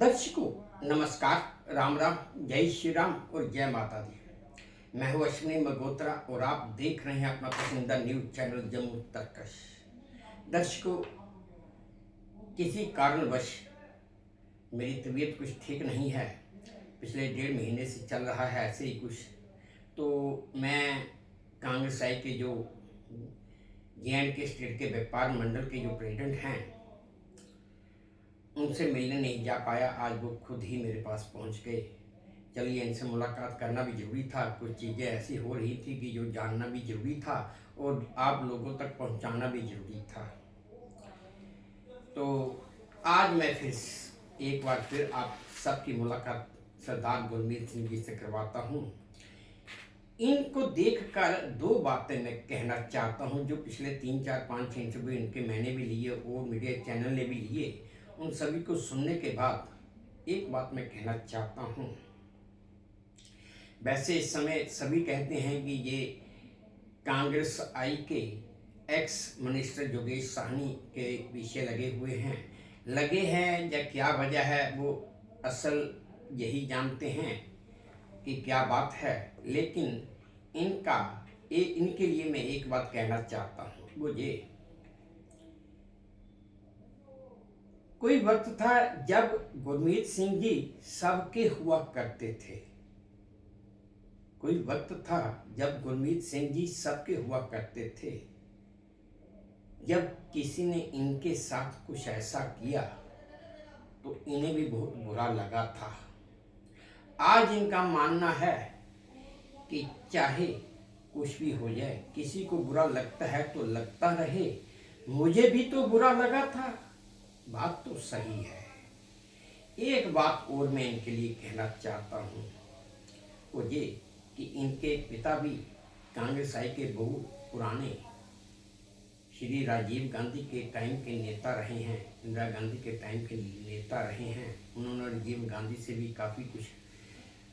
दर्शकों नमस्कार, राम राम, जय श्री राम और जय माता दी। मैं हूँ अश्विनी मल्होत्रा और आप देख रहे हैं अपना पसंदीदा न्यूज चैनल जम्मू तर्कश। दर्शकों, किसी कारणवश मेरी तबीयत कुछ ठीक नहीं है। पिछले 1.5 महीने से चल रहा है ऐसे ही कुछ। तो मैं कांग्रेस आई के जो JNK स्टेट के व्यापार मंडल के जो प्रेसिडेंट हैं उनसे मिलने नहीं जा पाया। आज वो खुद ही मेरे पास पहुंच गए। चलिए, इनसे मुलाकात करना भी ज़रूरी था। कुछ चीज़ें ऐसी हो रही थी कि जो जानना भी ज़रूरी था और आप लोगों तक पहुंचाना भी ज़रूरी था। तो आज मैं फिर एक बार फिर आप सबकी मुलाकात सरदार गुरमीत सिंह जी से करवाता हूं। इनको देखकर दो बातें मैं कहना चाहता हूं जो पिछले 3, 4, 5 इंटरव्यू इनके मैंने भी लिए और मीडिया चैनल ने भी लिए। उन सभी को सुनने के बाद एक बात मैं कहना चाहता हूं। वैसे इस समय सभी कहते हैं कि ये कांग्रेस आई के एक्स मिनिस्टर योगेश साहनी के पीछे लगे हुए हैं। लगे हैं या क्या वजह है वो असल यही जानते हैं कि क्या बात है। लेकिन इनके लिए मैं एक बात कहना चाहता हूँ। वो ये, कोई वक्त था जब गुरमीत सिंह जी सबके हुआ करते थे। कोई वक्त था जब गुरमीत सिंह जी सबके हुआ करते थे। जब किसी ने इनके साथ कुछ ऐसा किया तो इन्हें भी बहुत बुरा लगा था। आज इनका मानना है कि चाहे कुछ भी हो जाए, किसी को बुरा लगता है तो लगता रहे, मुझे भी तो बुरा लगा था। बात तो सही है। एक बात और मैं इनके लिए कहना चाहता हूँ, वो ये कि इनके पिता भी कांग्रेस आई के बहुत पुराने श्री राजीव गांधी के टाइम के नेता रहे हैं, इंदिरा गांधी के टाइम के नेता रहे हैं। उन्होंने राजीव गांधी से भी काफ़ी कुछ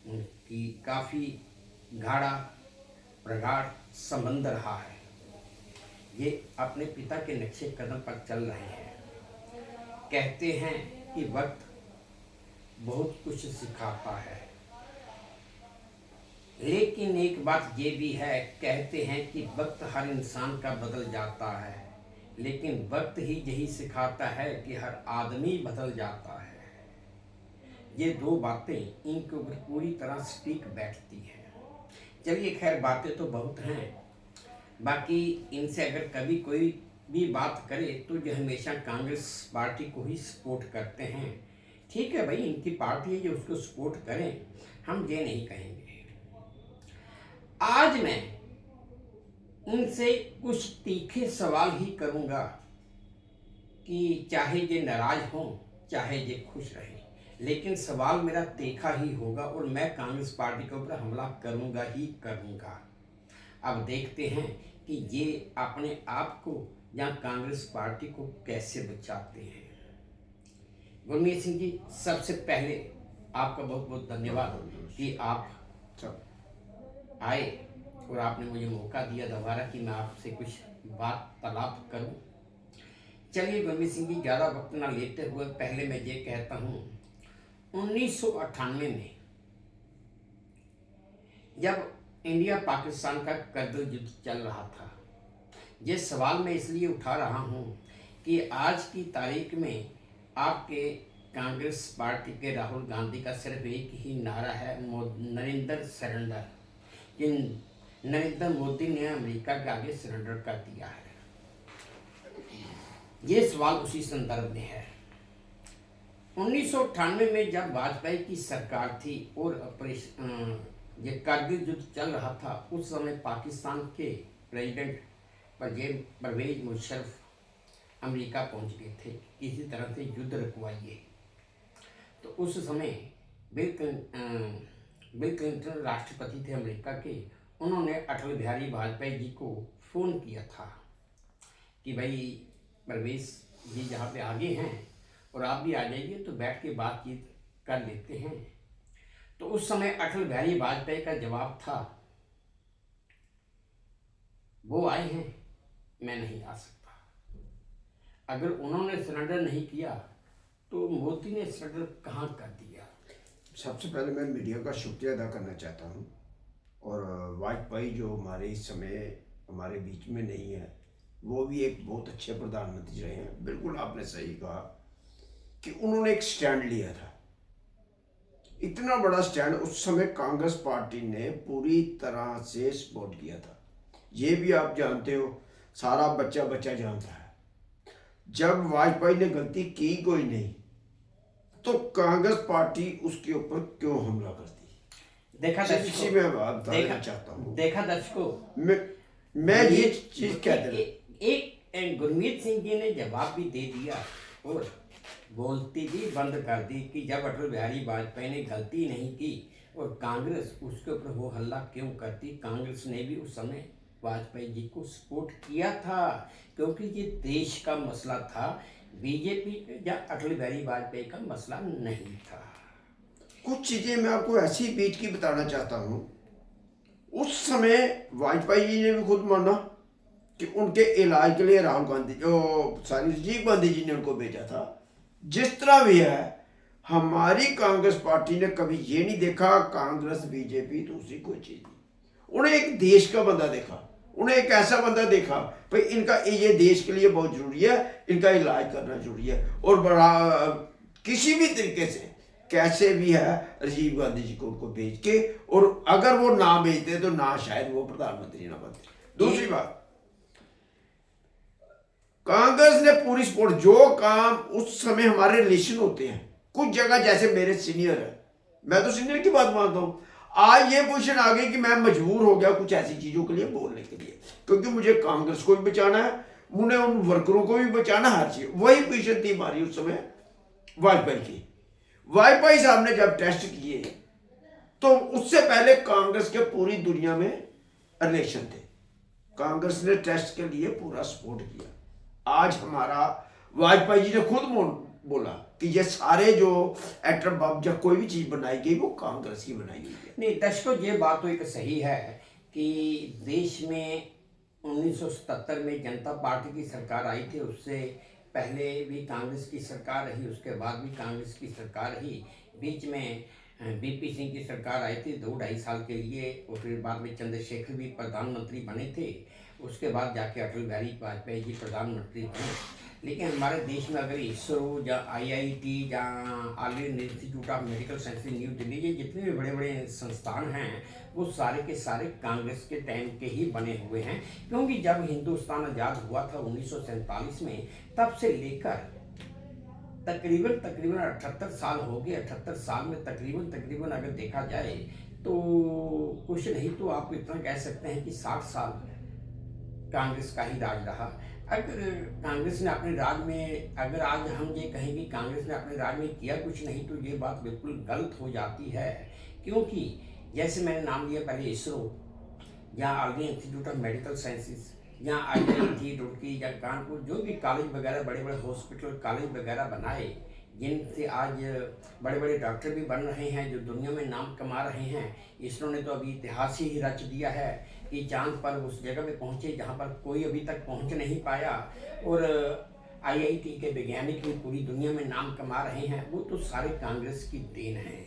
उनकी काफ़ी गाढ़ा प्रगाढ़ संबंध रहा है। ये अपने पिता के नक्शे कदम पर चल रहे हैं। कहते हैं कि वक्त बहुत कुछ सिखाता है, लेकिन एक बात ये भी है, कहते हैं कि वक्त हर इंसान का बदल जाता है, लेकिन वक्त ही यही सिखाता है कि हर आदमी बदल जाता है। ये दो बातें इनके ऊपर पूरी तरह सटीक बैठती हैं। चलिए खैर, बातें तो बहुत हैं। बाकी इनसे अगर कभी कोई भी बात करे तो जो हमेशा कांग्रेस पार्टी को ही सपोर्ट करते हैं। ठीक है भाई, इनकी पार्टी है जो उसको सपोर्ट करें, हम ये नहीं कहेंगे। आज मैं इनसे कुछ तीखे सवाल ही करूंगा कि चाहे ये नाराज हों चाहे ये खुश रहें, लेकिन सवाल मेरा तीखा ही होगा और मैं कांग्रेस पार्टी के ऊपर हमला करूंगा ही करूंगा। अब देखते हैं कि ये अपने आप को या कांग्रेस पार्टी को कैसे बचाते हैं। गुरमीत सिंह जी, सबसे पहले आपका बहुत बहुत धन्यवाद कि आप आए और आपने मुझे मौका दिया दोबारा कि मैं आपसे कुछ वार्तालाप करूं। चलिए गुरमीत सिंह जी, ज़्यादा वक्त ना लेते हुए पहले मैं ये कहता हूं, 1998 में जब इंडिया पाकिस्तान का करगिल युद्ध चल रहा था, ये सवाल मैं इसलिए उठा रहा हूँ कि आज की तारीख में आपके कांग्रेस पार्टी के राहुल गांधी का सिर्फ एक ही नारा है, नरेंद्र सरेंडर। कि नरेंद्र मोदी ने अमेरिका के आगे सरेंडर कर दिया है। ये सवाल उसी संदर्भ में है। 1998 में जब वाजपेयी की सरकार थी और ये करगिल युद्ध चल रहा था, उस समय पाकिस्तान के प्रेसिडेंट परवेज मुशर्रफ अमेरिका पहुंच गए थे, किसी तरह से युद्ध रुकवाइए। तो उस समय बिल क्लिंटन राष्ट्रपति थे अमेरिका के। उन्होंने अटल बिहारी वाजपेयी जी को फ़ोन किया था कि भाई परवेज जी जहाँ पे आगे हैं और आप भी आ जाइए तो बैठ के बातचीत कर लेते हैं। तो उस समय अटल बिहारी वाजपेयी का जवाब था, वो आए हैं, मैं नहीं आ सकता। अगर उन्होंने सरेंडर नहीं किया तो मोदी ने सरेंडर कहाँ कर दिया? सबसे पहले मैं मीडिया का शुक्रिया अदा करना चाहता हूँ। और वाजपेयी जो हमारे इस समय हमारे बीच में नहीं है, वो भी एक बहुत अच्छे प्रधानमंत्री रहे हैं। बिल्कुल आपने सही कहा कि उन्होंने एक स्टैंड लिया था, इतना बड़ा स्टैंड। उस समय कांग्रेस पार्टी ने पूरी तरह से सपोर्ट किया था। ये भी आप जानते हो, सारा बच्चा बच्चा जानता है, जब वाजपेयी ने गलती की कोई नहीं तो कांग्रेस पार्टी उसके ऊपर क्यों हमला करती। देखा इसी में बात बताना चाहता हूँ। देखा दर्शकों, मैं ये चीज कहते एक गुरमीत सिंह जी ने जवाब भी दे दिया और बोलती भी बंद कर दी कि जब अटल बिहारी वाजपेयी ने गलती नहीं की और कांग्रेस उसके ऊपर वो हल्ला क्यों करती। कांग्रेस ने भी उस समय वाजपेयी जी को सपोर्ट किया था, क्योंकि ये देश का मसला था, बीजेपी या अटल बिहारी वाजपेयी का मसला नहीं था। कुछ चीजें मैं आपको ऐसी बीच की बताना चाहता हूँ। उस समय वाजपेयी जी ने भी खुद माना कि उनके इलाज के लिए राहुल गांधी राजीव गांधी जी ने उनको भेजा था। जिस तरह भी है, हमारी कांग्रेस पार्टी ने कभी ये नहीं देखा कांग्रेस बीजेपी दूसरी कोई चीज नहीं। उन्हें एक देश का बंदा देखा, उन्हें एक ऐसा बंदा देखा भाई इनका ये देश के लिए बहुत जरूरी है, इनका इलाज करना जरूरी है। और बड़ा किसी भी तरीके से कैसे भी है राजीव गांधी जी को उनको भेज के, और अगर वो ना भेजते तो ना शायद वो प्रधानमंत्री ना बनते। दूसरी बात, कांग्रेस ने पूरी सपोर्ट, जो काम उस समय हमारे रिलेशन होते हैं कुछ जगह, जैसे मेरे सीनियर है, मैं तो सीनियर की बात मानता हूं, आज ये पोजीशन आ गई कि मैं मजबूर हो गया कुछ ऐसी चीजों के लिए बोलने के लिए, क्योंकि मुझे कांग्रेस को भी बचाना है, मुझे उन वर्करों को भी बचाना, हर चीज। वही पोजीशन थी हमारी उस समय वाजपेयी की। वाजपेयी साहब ने जब टेस्ट किए तो उससे पहले कांग्रेस के पूरी दुनिया में रिलेशन थे, कांग्रेस ने टेस्ट के लिए पूरा सपोर्ट किया। आज हमारा वाजपेयी जी ने खुद बोला कि ये सारे जो एटम बम या कोई भी चीज बनाई गई वो कांग्रेस की बनाई गई है। नहीं दर्शकों, ये बात तो एक सही है कि देश में 1977 में जनता पार्टी की सरकार आई थी, उससे पहले भी कांग्रेस की सरकार रही, उसके बाद भी कांग्रेस की सरकार रही, बीच में बीपी सिंह की सरकार आई थी 2-2.5 साल के लिए, और फिर बाद में चंद्रशेखर भी प्रधानमंत्री बने थे, उसके बाद जाके अटल बिहारी वाजपेयी जी प्रधानमंत्री बने। लेकिन हमारे देश में अगर इसरो या आईआईटी या all India institute of medical sciences new Delhi, ये जितने भी बड़े बड़े संस्थान हैं वो सारे के सारे कांग्रेस के टाइम के ही बने हुए हैं, क्योंकि जब हिंदुस्तान आज़ाद हुआ था 1947 में, तब से लेकर तकरीबन 78 साल हो गए। 78 साल में तकरीबन अगर देखा जाए तो कुछ नहीं तो आप इतना कह सकते हैं कि 60 साल कांग्रेस का ही राज रहा। अगर कांग्रेस ने अपने राज में, अगर आज हम ये कहें कि कांग्रेस ने अपने राज में किया कुछ नहीं, तो ये बात बिल्कुल गलत हो जाती है, क्योंकि जैसे मैंने नाम लिया पहले इसरो या all India institute of medical sciences या आईआईटी रुड़की या कानपुर, जो भी कॉलेज वगैरह, बड़े बड़े हॉस्पिटल कॉलेज वगैरह बनाए, जिनसे आज बड़े बड़े डॉक्टर भी बन रहे हैं, जो दुनिया में नाम कमा रहे हैं। इसरो ने तो अभी इतिहास ही रच दिया है कि चांद पर उस जगह पे पहुँचे जहाँ पर कोई अभी तक पहुँच नहीं पाया, और आईआईटी के वैज्ञानिक भी पूरी दुनिया में नाम कमा रहे हैं। वो तो सारे कांग्रेस की देन है,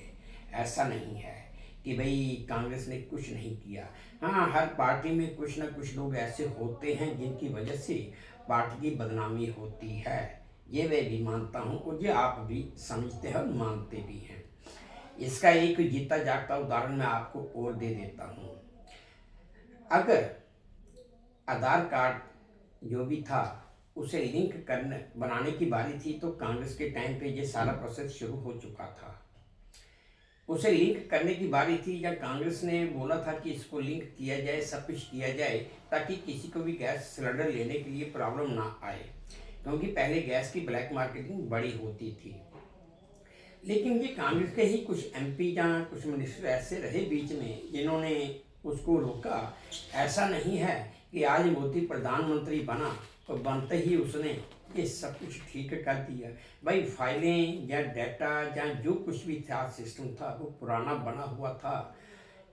ऐसा नहीं है कि भाई कांग्रेस ने कुछ नहीं किया। हाँ, हर पार्टी में कुछ ना कुछ लोग ऐसे होते हैं जिनकी वजह से पार्टी की बदनामी होती है, ये मैं भी मानता हूँ और ये आप भी समझते हैं और मानते भी हैं। इसका एक जीता जागता उदाहरण मैं आपको और दे देता हूँ। अगर आधार कार्ड जो भी था उसे लिंक करने बनाने की बारी थी, तो कांग्रेस के टाइम पे ये सारा प्रोसेस शुरू हो चुका था। उसे लिंक करने की बारी थी, या कांग्रेस ने बोला था कि इसको लिंक किया जाए, सब कुछ किया जाए, ताकि किसी को भी गैस सिलेंडर लेने के लिए प्रॉब्लम ना आए, क्योंकि पहले गैस की ब्लैक मार्केटिंग बड़ी होती थी। लेकिन ये कांग्रेस के ही कुछ एमपी या कुछ मिनिस्टर ऐसे रहे बीच में जिन्होंने उसको रोका। ऐसा नहीं है कि आज मोदी प्रधानमंत्री बना तो बनते ही उसने ये सब कुछ ठीक कर दिया। भाई फाइलें या डाटा या जो कुछ भी था सिस्टम था वो पुराना बना हुआ था।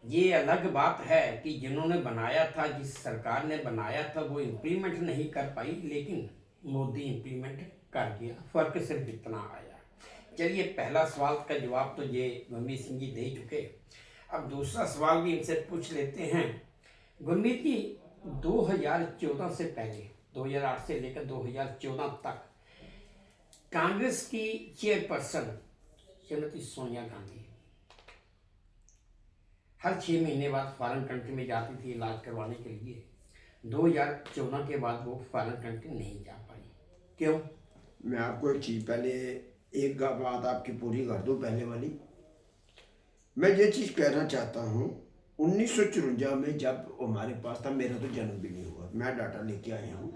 ये अलग बात है कि जिन्होंने बनाया था, जिस सरकार ने बनाया था, वो इम्प्लीमेंट नहीं कर पाई, लेकिन मोदी इम्प्लीमेंट कर दिया। फर्क सिर्फ इतना आया। चलिए, पहला सवाल का जवाब तो ये गुरमीत सिंह जी दे चुके। अब दूसरा सवाल भी इनसे पूछ लेते हैं। गुरमीत जी, 2014 से पहले, 2008 से लेकर 2014 तक कांग्रेस की चेयरपर्सन श्रीमती सोनिया गांधी हर 6 महीने बाद फॉरेन कंट्री में जाती थी इलाज करवाने के लिए। 2014 के बाद वो फॉरेन कंट्री नहीं जा पाई, क्यों? मैं आपको एक चीज़ पहले एक बात आपकी पूरी कर दूं। पहले वाली मैं ये चीज़ कहना चाहता हूँ, 1954 में जब हमारे पास था, मेरा तो जन्म भी नहीं हुआ, मैं डाटा लेके आया हूँ।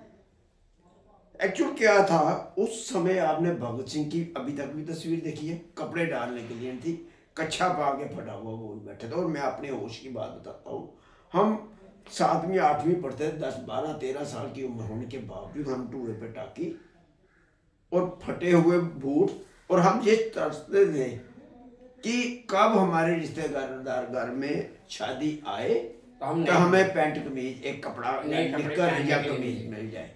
एक्चुअल क्या था उस समय, आपने भगत सिंह की अभी तक भी तस्वीर देखी है, कपड़े डालने के लिए थी, कच्छा पा के फटा हुआ वो बैठे थे। और मैं अपने होश की बात बताता हूँ, हम 7वीं 8वीं पढ़ते थे, 10 12 13 साल की उम्र होने के बावजूद हम टूरे पे टाकी और फटे हुए बूट, और हम ये तरसते थे कि कब हमारे रिश्तेदार घर में शादी आए तो हमें पैंट कमीज, एक कपड़ा निक्कर या कमीज मिल जाए।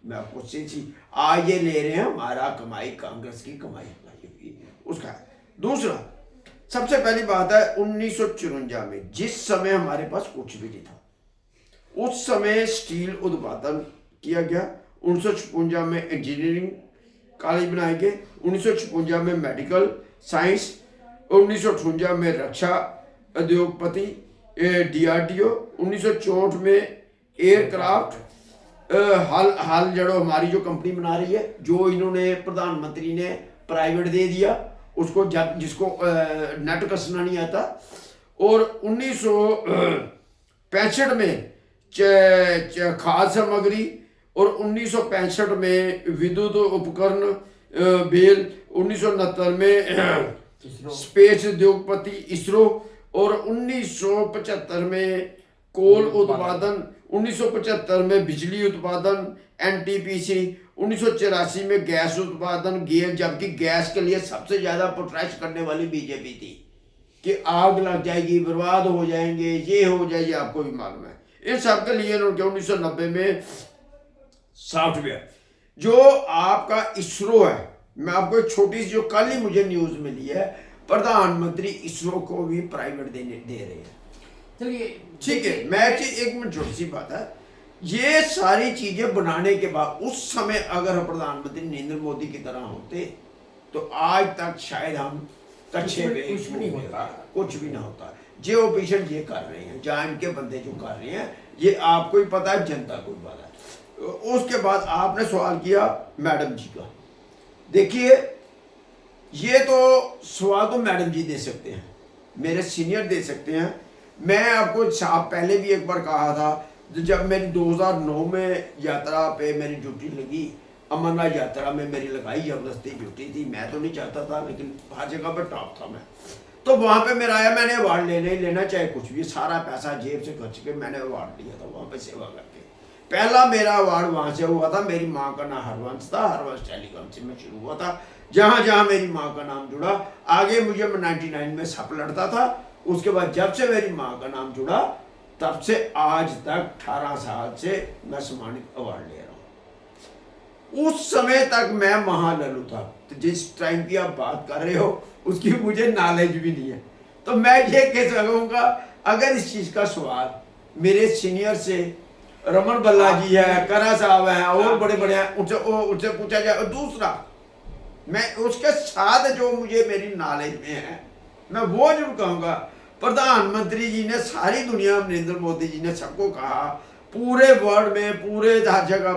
मैं आपको सीधी आज ये ले रहे हैं, हमारा कमाई कांग्रेस की कमाई हुई उसका। दूसरा, सबसे पहली बात है 1954 में, जिस समय हमारे पास कुछ भी नहीं था, उस समय स्टील उत्पादन किया गया। 1956 में इंजीनियरिंग कॉलेज बनाए गए, 1956 में मेडिकल साइंस, 1958 में रक्षा उद्योगपति DRDO, 1964 में एयरक्राफ्ट हाल जड़ो हमारी जो कंपनी बना रही है, जो इन्होंने प्रधानमंत्री ने प्राइवेट दे दिया उसको, जब जिसको नेट कसना नहीं आता। और 1965 में खाद्य सामग्री, और 1965 में विद्युत उपकरण बेल, 1969 में स्पेस उद्योगपति इसरो, और 1975 में कोल उत्पादन, 1975 में बिजली उत्पादन NTPC, 1984 में गैस उत्पादन गेल, जबकि गैस के लिए सबसे ज्यादा प्रोटेस्ट करने वाली बीजेपी थी कि आग लग जाएगी, बर्बाद हो जाएंगे, ये हो जाएगी, आपको भी मालूम है। इन सब के लिए उनके 1990 में सॉफ्टवेयर जो आपका इसरो है, मैं आपको एक छोटी सी जो कल ही मुझे न्यूज मिली है, प्रधानमंत्री इसरो को भी प्राइवेट दे रहे हैं। चलिए ठीक है, मैं एक मिनट, छोटी सी बात है, ये सारी चीजें बनाने के बाद उस समय अगर प्रधानमंत्री नरेंद्र मोदी की तरह होते तो आज तक शायद हम कच्चे में कुछ भी नहीं होता, कुछ भी ना होता। जो ऑपरेशन ये कर रहे हैं, जहाँ इनके बंदे जो कर रहे हैं, ये आपको ही पता है, जनता को भी पता है। उसके बाद आपने सवाल किया मैडम जी का। देखिए, ये तो सवाल तो मैडम जी दे सकते हैं, मेरे सीनियर दे सकते हैं। मैं आपको साहब पहले भी एक बार कहा था, जब मेरी 2009 में यात्रा पे मेरी ड्यूटी लगी, अमरनाथ यात्रा में मेरी लगाई जबरदस्ती ड्यूटी थी, मैं तो नहीं चाहता था, लेकिन हर जगह पर टॉप था मैं। तो वहाँ पे मेरा आया, मैंने अवार्ड लेना ही लेना, चाहे कुछ भी, सारा पैसा जेब से खर्च के मैंने अवार्ड लिया था वहाँ पे सेवा करके। पहला मेरा अवार्ड वहाँ से हुआ था, मेरी माँ का नाम हरवंश था, हरवंश टेलीकॉम से मैं शुरू हुआ था, जहाँ जहाँ मेरी माँ का नाम जुड़ा। आगे मुझे 99 में सप लड़ता था, उसके बाद जब से मेरी माँ का नाम जुड़ा तब से आज तक 18 साल से मैं सम्मानित अवार्ड ले रहा हूँ। उस समय तक मैं महालल्लू था, तो जिस टाइम की आप बात कर रहे हो उसकी मुझे नॉलेज भी नहीं है। तो मैं ये कह सकूँगा, अगर इस चीज़ का सवाल मेरे सीनियर से, रमन बल्ला जी है, करा साहब है, और बड़े बड़े हैं, उनसे पूछा जाए। और दूसरा, मैं उसके साथ जो मुझे मेरी नॉलेज में है, मैं वो जरूर कहूँगा, प्रधानमंत्री जी ने सारी दुनिया में, नरेंद्र मोदी जी ने सबको कहा, पूरे वर्ल्ड में, पूरे हर जगह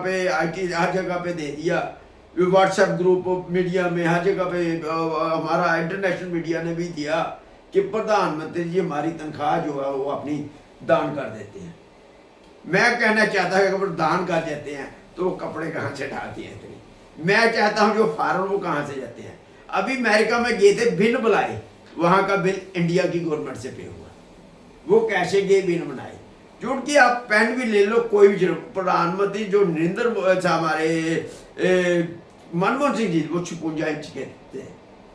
पे दे दिया, व्हाट्सएप ग्रुप मीडिया में, हर जगह पे हमारा इंटरनेशनल मीडिया ने भी दिया कि प्रधानमंत्री जी हमारी तनख्वाह जो है वो अपनी दान कर देते हैं। मैं कहना चाहता हूँ कि अगर दान कर देते हैं तो कपड़े कहाँ से ढाते हैं इतनी। मैं चाहता हूँ जो फॉरन वो कहाँ से जाते हैं। अभी अमेरिका में गए थे, बिन बुलाए, वहाँ का बिल इंडिया की गवर्नमेंट से पे हुआ। वो कैसे गए बिन बनाए, झूठ की आप पेन भी ले लो, कोई भी जरूर। प्रधानमंत्री जो नरेंद्र हमारे मनमोहन सिंह जी, वो 56 इंच के थे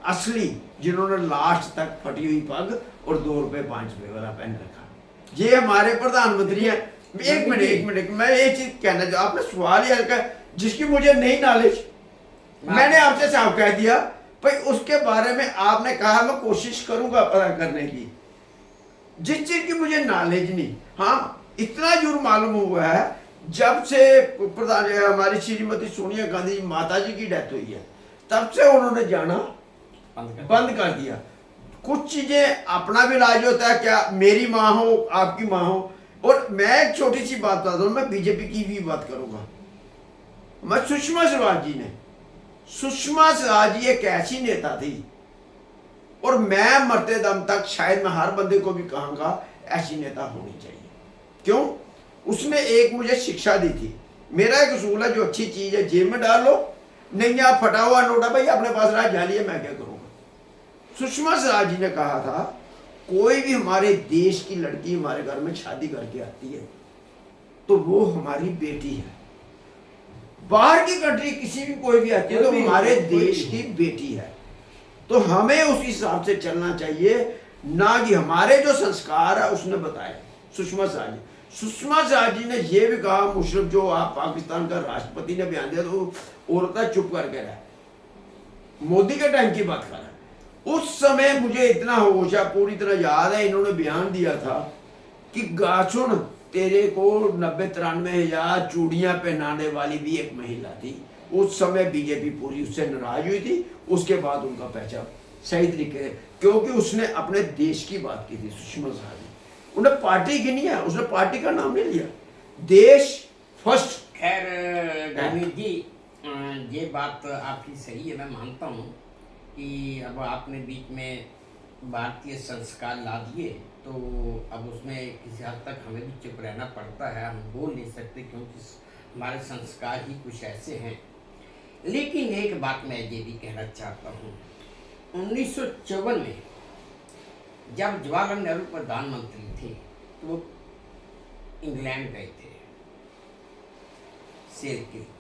असली, जिन्होंने लास्ट तक फटी हुई पग और 2 रुपए 5 रुपए वाला पेन रखा। ये हमारे प्रधानमंत्री हैं। एक मिनट, मैं ये चीज कहना चाहूँ, आपने सवाल ही हल्का, जिसकी मुझे नहीं नॉलेज, मैंने आपसे साफ कह दिया, भाई उसके बारे में आपने कहा मैं कोशिश करूंगा पता करने की, जिस चीज की मुझे नॉलेज नहीं। हाँ इतना जरूर मालूम हुआ है जब से प्रधान हमारी श्रीमती सोनिया गांधी जी माता जी की डेथ हुई है तब से उन्होंने जाना बंद कर दिया। कुछ चीजें अपना भी इलाज होता है, क्या मेरी माँ हो आपकी माँ हो। और मैं एक छोटी सी बात बता दूं, मैं बीजेपी की भी बात करूंगा। मैं सुषमा स्वराज जी ने, सुषमा स्वराज जी एक ऐसी नेता थी और मैं मरते दम तक शायद मैं हर बंदे को भी कहूंगा ऐसी नेता होनी चाहिए। क्यों? उसने एक मुझे शिक्षा दी थी। मेरा एक उसूल है, जो अच्छी चीज है जेब में डाल लो, नहीं आप फटा हुआ नोटा भाई अपने पास रहा जालिए, मैं क्या करूंगा। सुषमा स्वराज जी ने कहा था कोई भी हमारे देश की लड़की हमारे घर में शादी करके आती है तो वो हमारी बेटी है। बाहर की कंट्री किसी भी कोई भी आती है तो हमारे देश की बेटी है। तो हमें उस हिसाब से चलना चाहिए, ना कि हमारे जो संस्कार है उसने बताया। सुषमा स्वराज जी, सुषमा स्वराज जी ने यह भी कहा मुशर्रफ जो आप पाकिस्तान का राष्ट्रपति ने बयान दिया तो औरतें चुप करके रहे। मोदी के टाइम की बात कर रहा है, उस समय मुझे इतना होश है, पूरी तरह याद है, इन्होंने बयान दिया था कि गाछुन तेरे को 90-93 हजार चूड़ियां पहनाने वाली भी एक महिला थी। उस समय बीजेपी पूरी उससे नाराज हुई थी। उसके बाद उनका पहचान सही तरीके से, क्योंकि उसने अपने देश की बात की थी। सुषमा स्वराज जी उन्हें पार्टी की नहीं है, उसने पार्टी का नाम नहीं लिया, देश फर्स्ट। खैर गुरमीत जी, ये बात आपकी सही है, मैं मानता हूँ कि अब आपने बीच में भारतीय संस्कार ला दिए तो अब उसमें किसी हद तक हमें भी चुप रहना पड़ता है, हम बोल नहीं सकते क्योंकि हमारे संस्कार ही कुछ ऐसे हैं। लेकिन एक बात मैं ये भी कहना चाहता हूँ, 1954 में जब जवाहरलाल नेहरू प्रधानमंत्री थे तो वो इंग्लैंड गए थे सेल के लिए।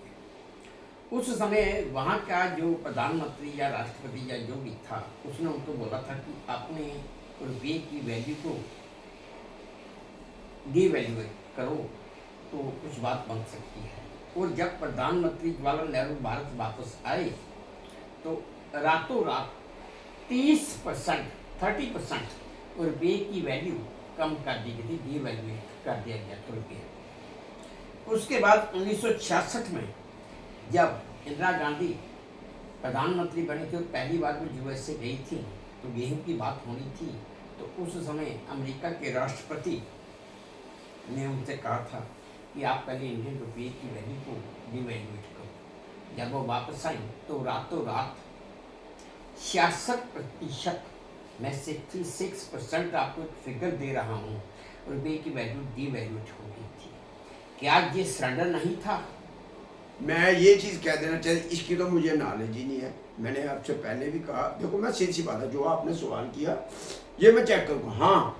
उस समय वहाँ का जो प्रधानमंत्री या राष्ट्रपति या जो भी था उसने उनको बोला था कि अपने रुपये की वैल्यू को डिवैल्यूएट करो तो कुछ बात बन सकती है। और जब प्रधानमंत्री जवाहरलाल नेहरू भारत वापस आए तो रातों रात 30% रुपये की वैल्यू कम कर दी गई थी, डिवैल्यूएट कर दिया गया था रुपये। उसके बाद 1966 में जब इंदिरा गांधी प्रधानमंत्री बनी थी और पहली बार वो यूएसए गई थी तो गेहूं की बात होनी थी, तो उस समय अमेरिका के राष्ट्रपति ने उनसे कहा था कि आप पहले इंडियन रुपये की वैल्यू को डिवैल्यूएट करो। जब वो वापस आई तो रातों रात 66%, मैं 66% आपको एक फिगर दे रहा हूँ, रुपये की वैल्यू डिवैल्यूएट हो गई थी। क्या ये सरेंडर नहीं था? मैं ये चीज़ कह देना चाहिए, इसकी तो मुझे नॉलेज ही नहीं है। मैंने आपसे पहले भी कहा, देखो मैं सीधी सी बात है, जो आपने सवाल किया ये मैं चेक करूँगा। हाँ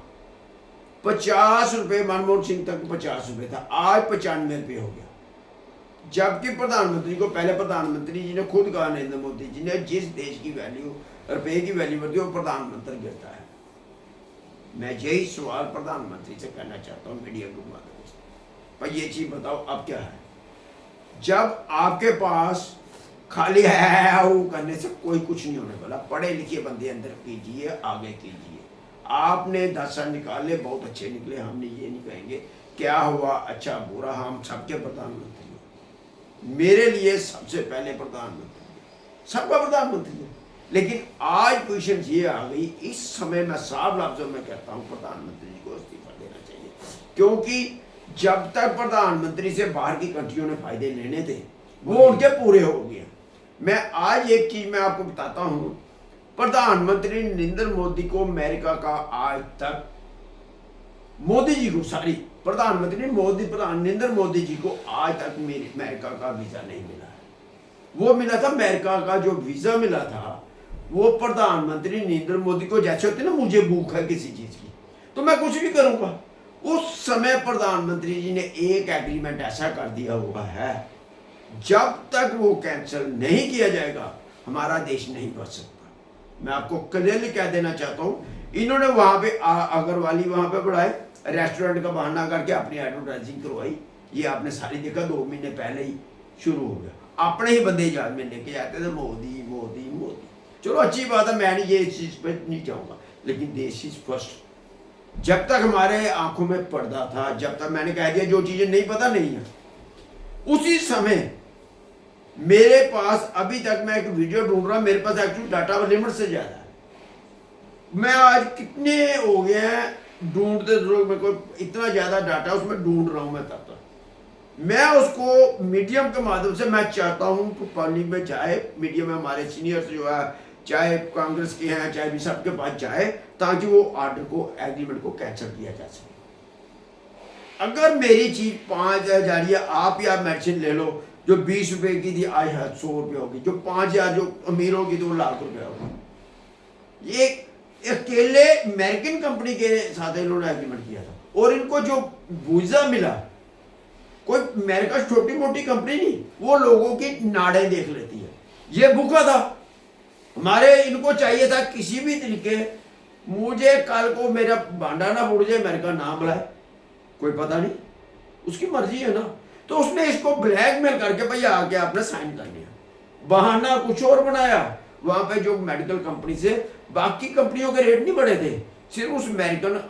50 रुपये मनमोहन सिंह तक 50 रुपये था, आज 95 रुपये हो गया। जबकि प्रधानमंत्री को पहले प्रधानमंत्री जी ने खुद कहा, नरेंद्र मोदी जी ने, जिस देश की वैल्यू रुपये की वैल्यू बढ़ती है वो प्रधानमंत्री गिरता है। मैं यही सवाल प्रधानमंत्री से कहना चाहता हूँ मीडिया के माध्यम से, पर ये चीज़ बताओ अब क्या है। जब आपके पास खाली है वो करने से कोई कुछ नहीं होने वाला। पढ़े लिखे बंदे अंदर कीजिए, आगे कीजिए। आपने 10 साल निकाले, बहुत अच्छे निकले, हमने ये नहीं कहेंगे क्या हुआ अच्छा बुरा, हम सबके प्रधानमंत्री हैं। मेरे लिए सबसे पहले प्रधानमंत्री, सबका प्रधानमंत्री है। लेकिन आज पोजीशन ये आ गई, इस समय मैं साफ लफ्जों में कहता हूँ प्रधानमंत्री जी को इस्तीफा देना चाहिए, क्योंकि जब तक प्रधानमंत्री से बाहर की कंट्रियों ने फायदे लेने थे वो उनके पूरे हो गए। मैं आज एक चीज मैं आपको बताता हूं, प्रधानमंत्री नरेंद्र मोदी को अमेरिका का आज तक, मोदी जी को, सॉरी प्रधानमंत्री मोदी, प्रधान नरेंद्र मोदी जी को आज तक मेरे अमेरिका का वीजा नहीं मिला है। वो मिला था अमेरिका का जो वीजा मिला था वो प्रधानमंत्री नरेंद्र मोदी को, जैसे होते ना मुझे भूख है किसी चीज की तो मैं कुछ भी करूंगा, उस समय प्रधानमंत्री जी ने एक एग्रीमेंट ऐसा कर दिया हुआ है, जब तक वो कैंसिल नहीं किया जाएगा हमारा देश नहीं बढ़ सकता। मैं आपको क्लियरली कह देना चाहता हूँ। इन्होंने वहां पे अग्रवाली वहां पे बढ़ाए, रेस्टोरेंट का बहाना करके अपनी एडवर्टाइजिंग करवाई। ये आपने सारी देखा, 2 महीने पहले ही शुरू हो गया। अपने ही बंदे जहाज में लेके जाते थे, मोदी मोदी मोदी। चलो अच्छी बात है, मैं नहीं ये इस चीज़ पर नहीं जाऊँगा, लेकिन देश इज फर्स्ट। जब तक हमारे आंखों में पर्दा था, जब तक मैंने कह दिया जो चीज़ें नहीं पता नहीं है, उसी समय मेरे पास अभी तक मैं एक वीडियो ढूंढ रहा हूँ, मेरे पास एक्चुअली डाटा लिमिट से ज़्यादा है। मैं आज कितने हो गए हैं ढूंढते मेरे को इतना ज़्यादा डाटा उसमें ढूंढ रहा हूँ मैं तब तक। मैं उसको मीडियम के माध्यम से मैं चाहता हूँ कि पब्लिक में जाए, मीडियम में हमारे सीनियर्स जो है, चाहे कांग्रेस के हैं चाहे भी, सबके पास जाए, ताकि वो ऑर्डर को, एग्रीमेंट को कैंसिल किया जा सके। अगर मेरी चीज़ 5,000 जा रही है, आप या मेडिसिन ले लो जो 20 रुपए की थी आज 100 रुपये होगी, जो 5,000 जो अमीर होगी तो वो लाख रुपये होगी। ये अकेले अमेरिकन कंपनी के साथ इन्होंने एग्रीमेंट किया था, और इनको जो वीजा मिला, कोई अमेरिका छोटी मोटी कंपनी नहीं, वो लोगों की नाड़ें देख लेती है। ये भूखा था, हमारे इनको चाहिए था किसी भी तरीके, मुझे कल को मेरा भांडा ना फूट जाए, अमेरिका ना बुलाए, कोई पता नहीं, उसकी मर्जी है ना। तो उसने इसको ब्लैकमेल करके भैया आके आपने साइन कर लिया, बहाना कुछ और बनाया। वहां पे जो मेडिकल कंपनी से बाकी कंपनियों के रेट नहीं बढ़े थे, सिर्फ उस अमेरिकन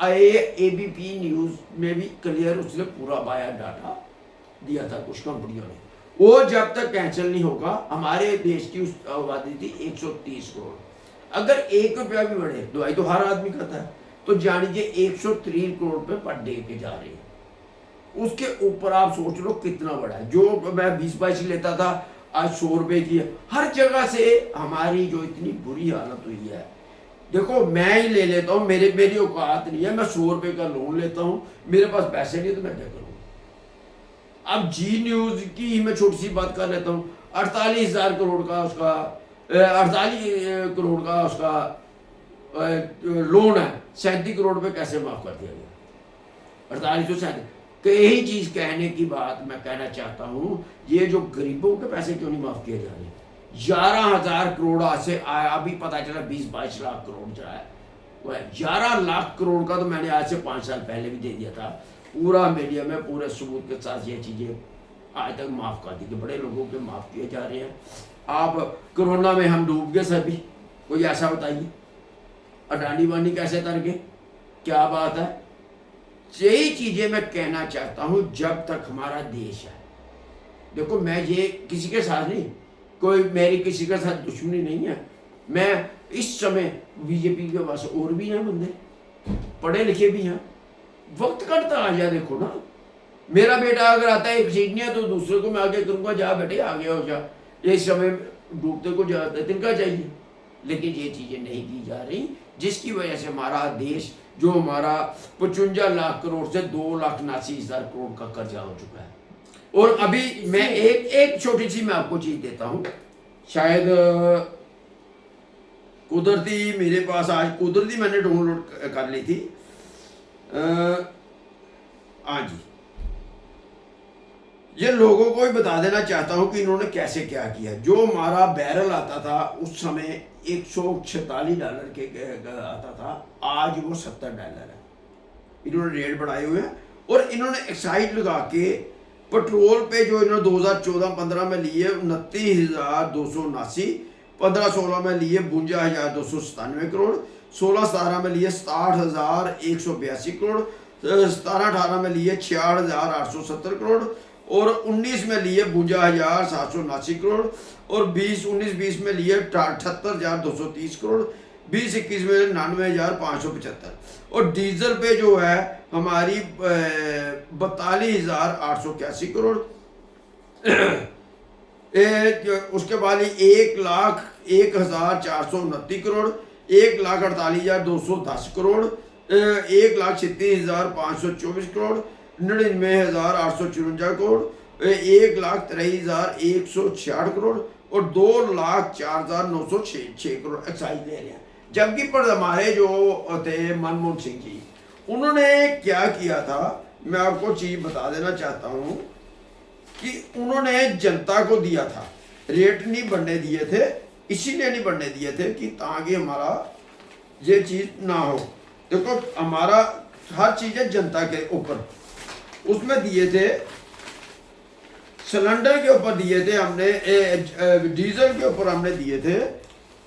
एबीपी न्यूज में भी क्लियर उसने पूरा बाया डाटा दिया था कुछ कंपनियों ने। वो जब तक कैंसिल नहीं होगा, हमारे देश की उस आबादी थी 130 करोड़, अगर 1 रुपया भी बढ़े, दवाई तो हर आदमी करता है, तो जानिए 103 करोड़ पे पर डे के जा रहे हैं। उसके ऊपर आप सोच लो कितना बड़ा है। जो मैं 20-22 लेता था आज 100 रुपए की है। हर जगह से हमारी जो इतनी बुरी हालत हुई है, देखो मैं ही ले लेता हूँ, मेरी औकात नहीं है, मैं 100 रुपए का लोन लेता हूँ, मेरे पास पैसे नहीं तो मैं क्या करूँ। अब जी न्यूज की ही मैं छोटी सी बात कर लेता हूँ, 48,000 करोड़ का उसका 48 करोड़ का उसका लोन है, 37 करोड़ पे कैसे माफ कर दिया गया? 4837। यही चीज कहने की बात मैं कहना चाहता हूं, ये जो गरीबों के पैसे क्यों नहीं माफ किए जा रहे? 11,000 करोड़ आज से आया, अभी पता चला 20-22 लाख करोड़ जो है वो है। 11 लाख करोड़ का तो मैंने आज से 5 साल पहले भी दे दिया था, पूरा मीडिया में पूरे सबूत के साथ। ये चीजें आज तक माफ कर दी कि बड़े लोगों के माफ किए जा रहे हैं। आप कोरोना में हम डूब गए सभी, कोई ऐसा बताइए, अडानी वानी कैसे तर गए, क्या बात है? यही चीजें मैं कहना चाहता हूं, जब तक हमारा देश है। देखो मैं ये किसी के साथ नहीं, कोई मेरी किसी के साथ दुश्मनी नहीं है। मैं इस समय बीजेपी के पास और भी हैं बंदे, पढ़े लिखे भी हैं, वक्त कटता आ जाए। देखो ना, मेरा बेटा अगर आता है एक सीट नहीं है तो दूसरे को मैं आगे करूंगा, जा बेटे आगे हो जा, इस समय डूबते को जाता तिनका चाहिए। लेकिन ये चीजें नहीं की जा रही, जिसकी वजह से हमारा देश जो हमारा 55 लाख करोड़ से 2,89,000 करोड़ का कर्जा हो चुका है। और अभी मैं एक छोटी सी मैं आपको चीज देता हूं, शायद कुदरती मेरे पास आज कुदरती मैंने डाउनलोड कर ली थी। हाँ जी, ये लोगों को भी बता देना चाहता हूं कि इन्होंने कैसे क्या किया। जो हमारा बैरल आता था उस समय $146 के आता था, आज वो $70 है। इन्होंने रेट बढ़ाए हुए हैं, और इन्होंने एक्साइज लगा के पेट्रोल पे जो इन्होंने 2014-15 में लिए 29,279, 15-16 में लिए 52,297 करोड़, 16-17 में लिए 67,182 करोड़, 17-18 में लिए 66,870 करोड़, और 19 में लिए 52,779 करोड़, और 19-20 में लिए 78,230 करोड़, 20-21 में 99,575, और डीजल पे जो है हमारी 42,881 करोड़। उसके बाद 1,01,429 करोड़, 1,48,210 करोड़, 1,36,524 करोड़, 99,854 करोड़, 1,23,166 करोड़, और 2,04,906 करोड़ एक्साइज ले रहे हैं। जबकि पर हमारे जो थे मनमोहन सिंह जी, उन्होंने क्या किया था, मैं आपको चीज बता देना चाहता हूं कि उन्होंने जनता को दिया था, रेट नहीं बढ़ने दिए थे, इसीलिए नहीं बढ़ने दिए थे कि ताकि हमारा ये चीज ना हो। देखो हमारा हर चीज है जनता के ऊपर, उसमें दिए थे सिलेंडर के ऊपर दिए थे हमने, डीजल के ऊपर हमने दिए थे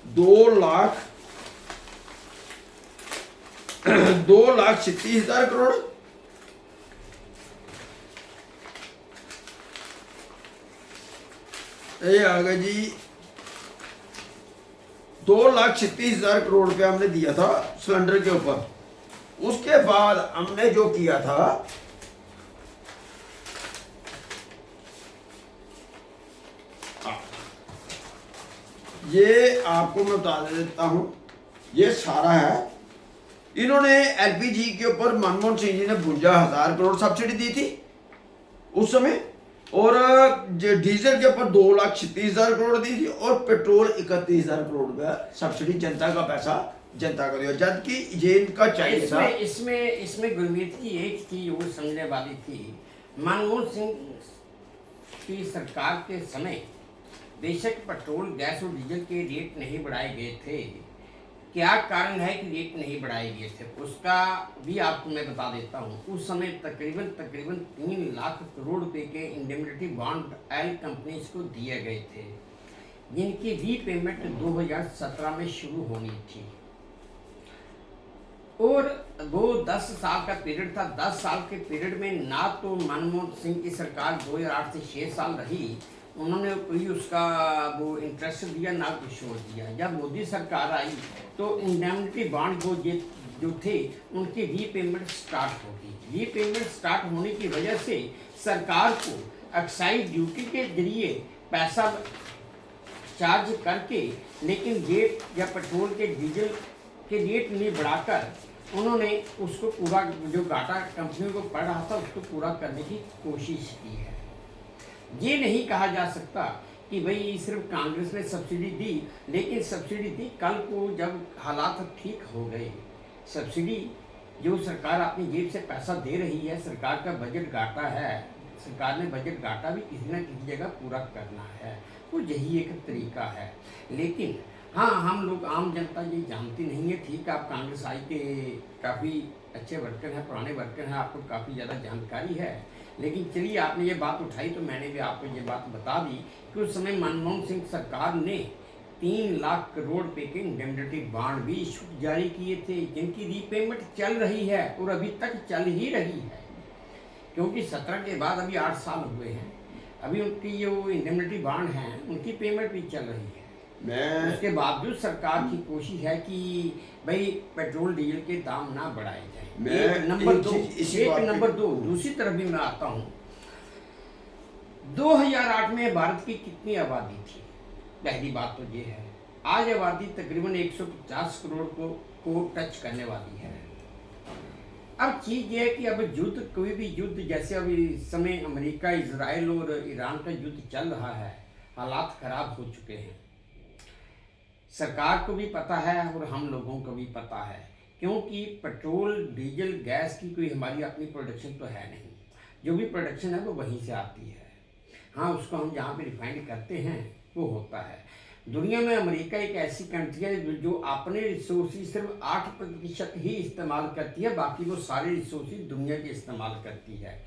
2,36,000 करोड़। ये आ गया जी 2,36,000 करोड़ रुपया हमने दिया था सिलेंडर के ऊपर। उसके बाद हमने जो किया था, ये आपको मैं बता देता हूं, ये सारा है। इन्होंने एलपीजी के ऊपर मनमोहन सिंह जी ने 52,000 करोड़ सब्सिडी दी थी उस समय, और डीजल के ऊपर 2,36,000 करोड़ दी थी, और पेट्रोल 31,000 करोड़ रुपया सब्सिडी, जनता का पैसा जनता को दिया, जबकि ये इनका चाहिए था। इसमें गुरमीत की एक चीज वो समझने वाली थी। मनमोहन सिंह की सरकार के समय बेशक पेट्रोल, गैस और डीजल के रेट नहीं बढ़ाए गए थे। क्या कारण है कि रेट नहीं बढ़ाए गए थे, उसका भी आपको मैं बता देता हूँ। उस समय तकरीबन 3 लाख करोड़ रुपए के इंडेमनिटी बॉन्ड ऑयल कंपनीज को दिए गए थे, जिनकी रीपेमेंट 2017 में शुरू होनी थी, और वो 10 साल का पीरियड था। 10 साल के पीरियड में ना तो मनमोहन सिंह की सरकार 2008 से 6 साल रही, उन्होंने कोई उसका वो इंटरेस्ट दिया ना कुछ और दिया। जब मोदी सरकार आई तो इंडेमनिटी बॉन्ड जो थे उनकी रीपेमेंट स्टार्ट होगी। रीपेमेंट स्टार्ट होने की वजह से सरकार को एक्साइज ड्यूटी के जरिए पैसा चार्ज करके, लेकिन रेट या पेट्रोल के डीजल के रेट नहीं बढ़ाकर उन्होंने उसको पूरा, जो घाटा कंपनियों को पड़ रहा था उसको पूरा करने की कोशिश की है। ये नहीं कहा जा सकता कि भाई सिर्फ कांग्रेस ने सब्सिडी दी, लेकिन सब्सिडी दी कल को जब हालात ठीक हो गए। सब्सिडी जो सरकार अपनी जेब से पैसा दे रही है, सरकार का बजट घाटा है, सरकार ने बजट घाटा भी किसी न किसी जगह पूरा करना है, तो यही एक तरीका है। लेकिन हाँ, हम लोग आम जनता ये जानती नहीं है। ठीक है, आप कांग्रेस आई के काफ़ी अच्छे वर्कर हैं, पुराने वर्कर हैं, आपको काफ़ी ज़्यादा जानकारी है, लेकिन चलिए आपने ये बात उठाई तो मैंने भी आपको ये बात बता दी कि उस समय मनमोहन सिंह सरकार ने 3 लाख करोड़ रुपए के इंडेमनिटी बॉन्ड भी जारी किए थे, जिनकी रीपेमेंट चल रही है और अभी तक चल ही रही है, क्योंकि 17 के बाद अभी 8 साल हुए हैं। अभी उनकी जो इंडेमनिटी बॉन्ड हैं उनकी पेमेंट भी चल रही है। उसके बावजूद सरकार की कोशिश है कि भाई पेट्रोल डीजल के दाम ना बढ़ाए जाए। एक नंबर दो, दूसरी तरफ भी मैं आता हूँ। 2008 में भारत की कितनी आबादी थी? पहली बात तो ये है, आज आबादी तकरीबन 150 करोड़ को टच करने वाली है। अब चीज ये है कि अब युद्ध, कोई भी युद्ध, जैसे अभी इस समय अमेरिका, इजराइल और ईरान का युद्ध चल रहा है, हालात खराब हो चुके हैं। सरकार को भी पता है और हम लोगों को भी पता है, क्योंकि पेट्रोल, डीजल, गैस की कोई हमारी अपनी प्रोडक्शन तो है नहीं। जो भी प्रोडक्शन है वो वहीं से आती है। हाँ, उसको हम जहाँ पे रिफाइंड करते हैं वो होता है। दुनिया में अमेरिका एक ऐसी कंट्री है जो अपने रिसोर्सेज सिर्फ 8% ही इस्तेमाल करती है, बाकी वो सारे रिसोर्सेज दुनिया के इस्तेमाल करती है।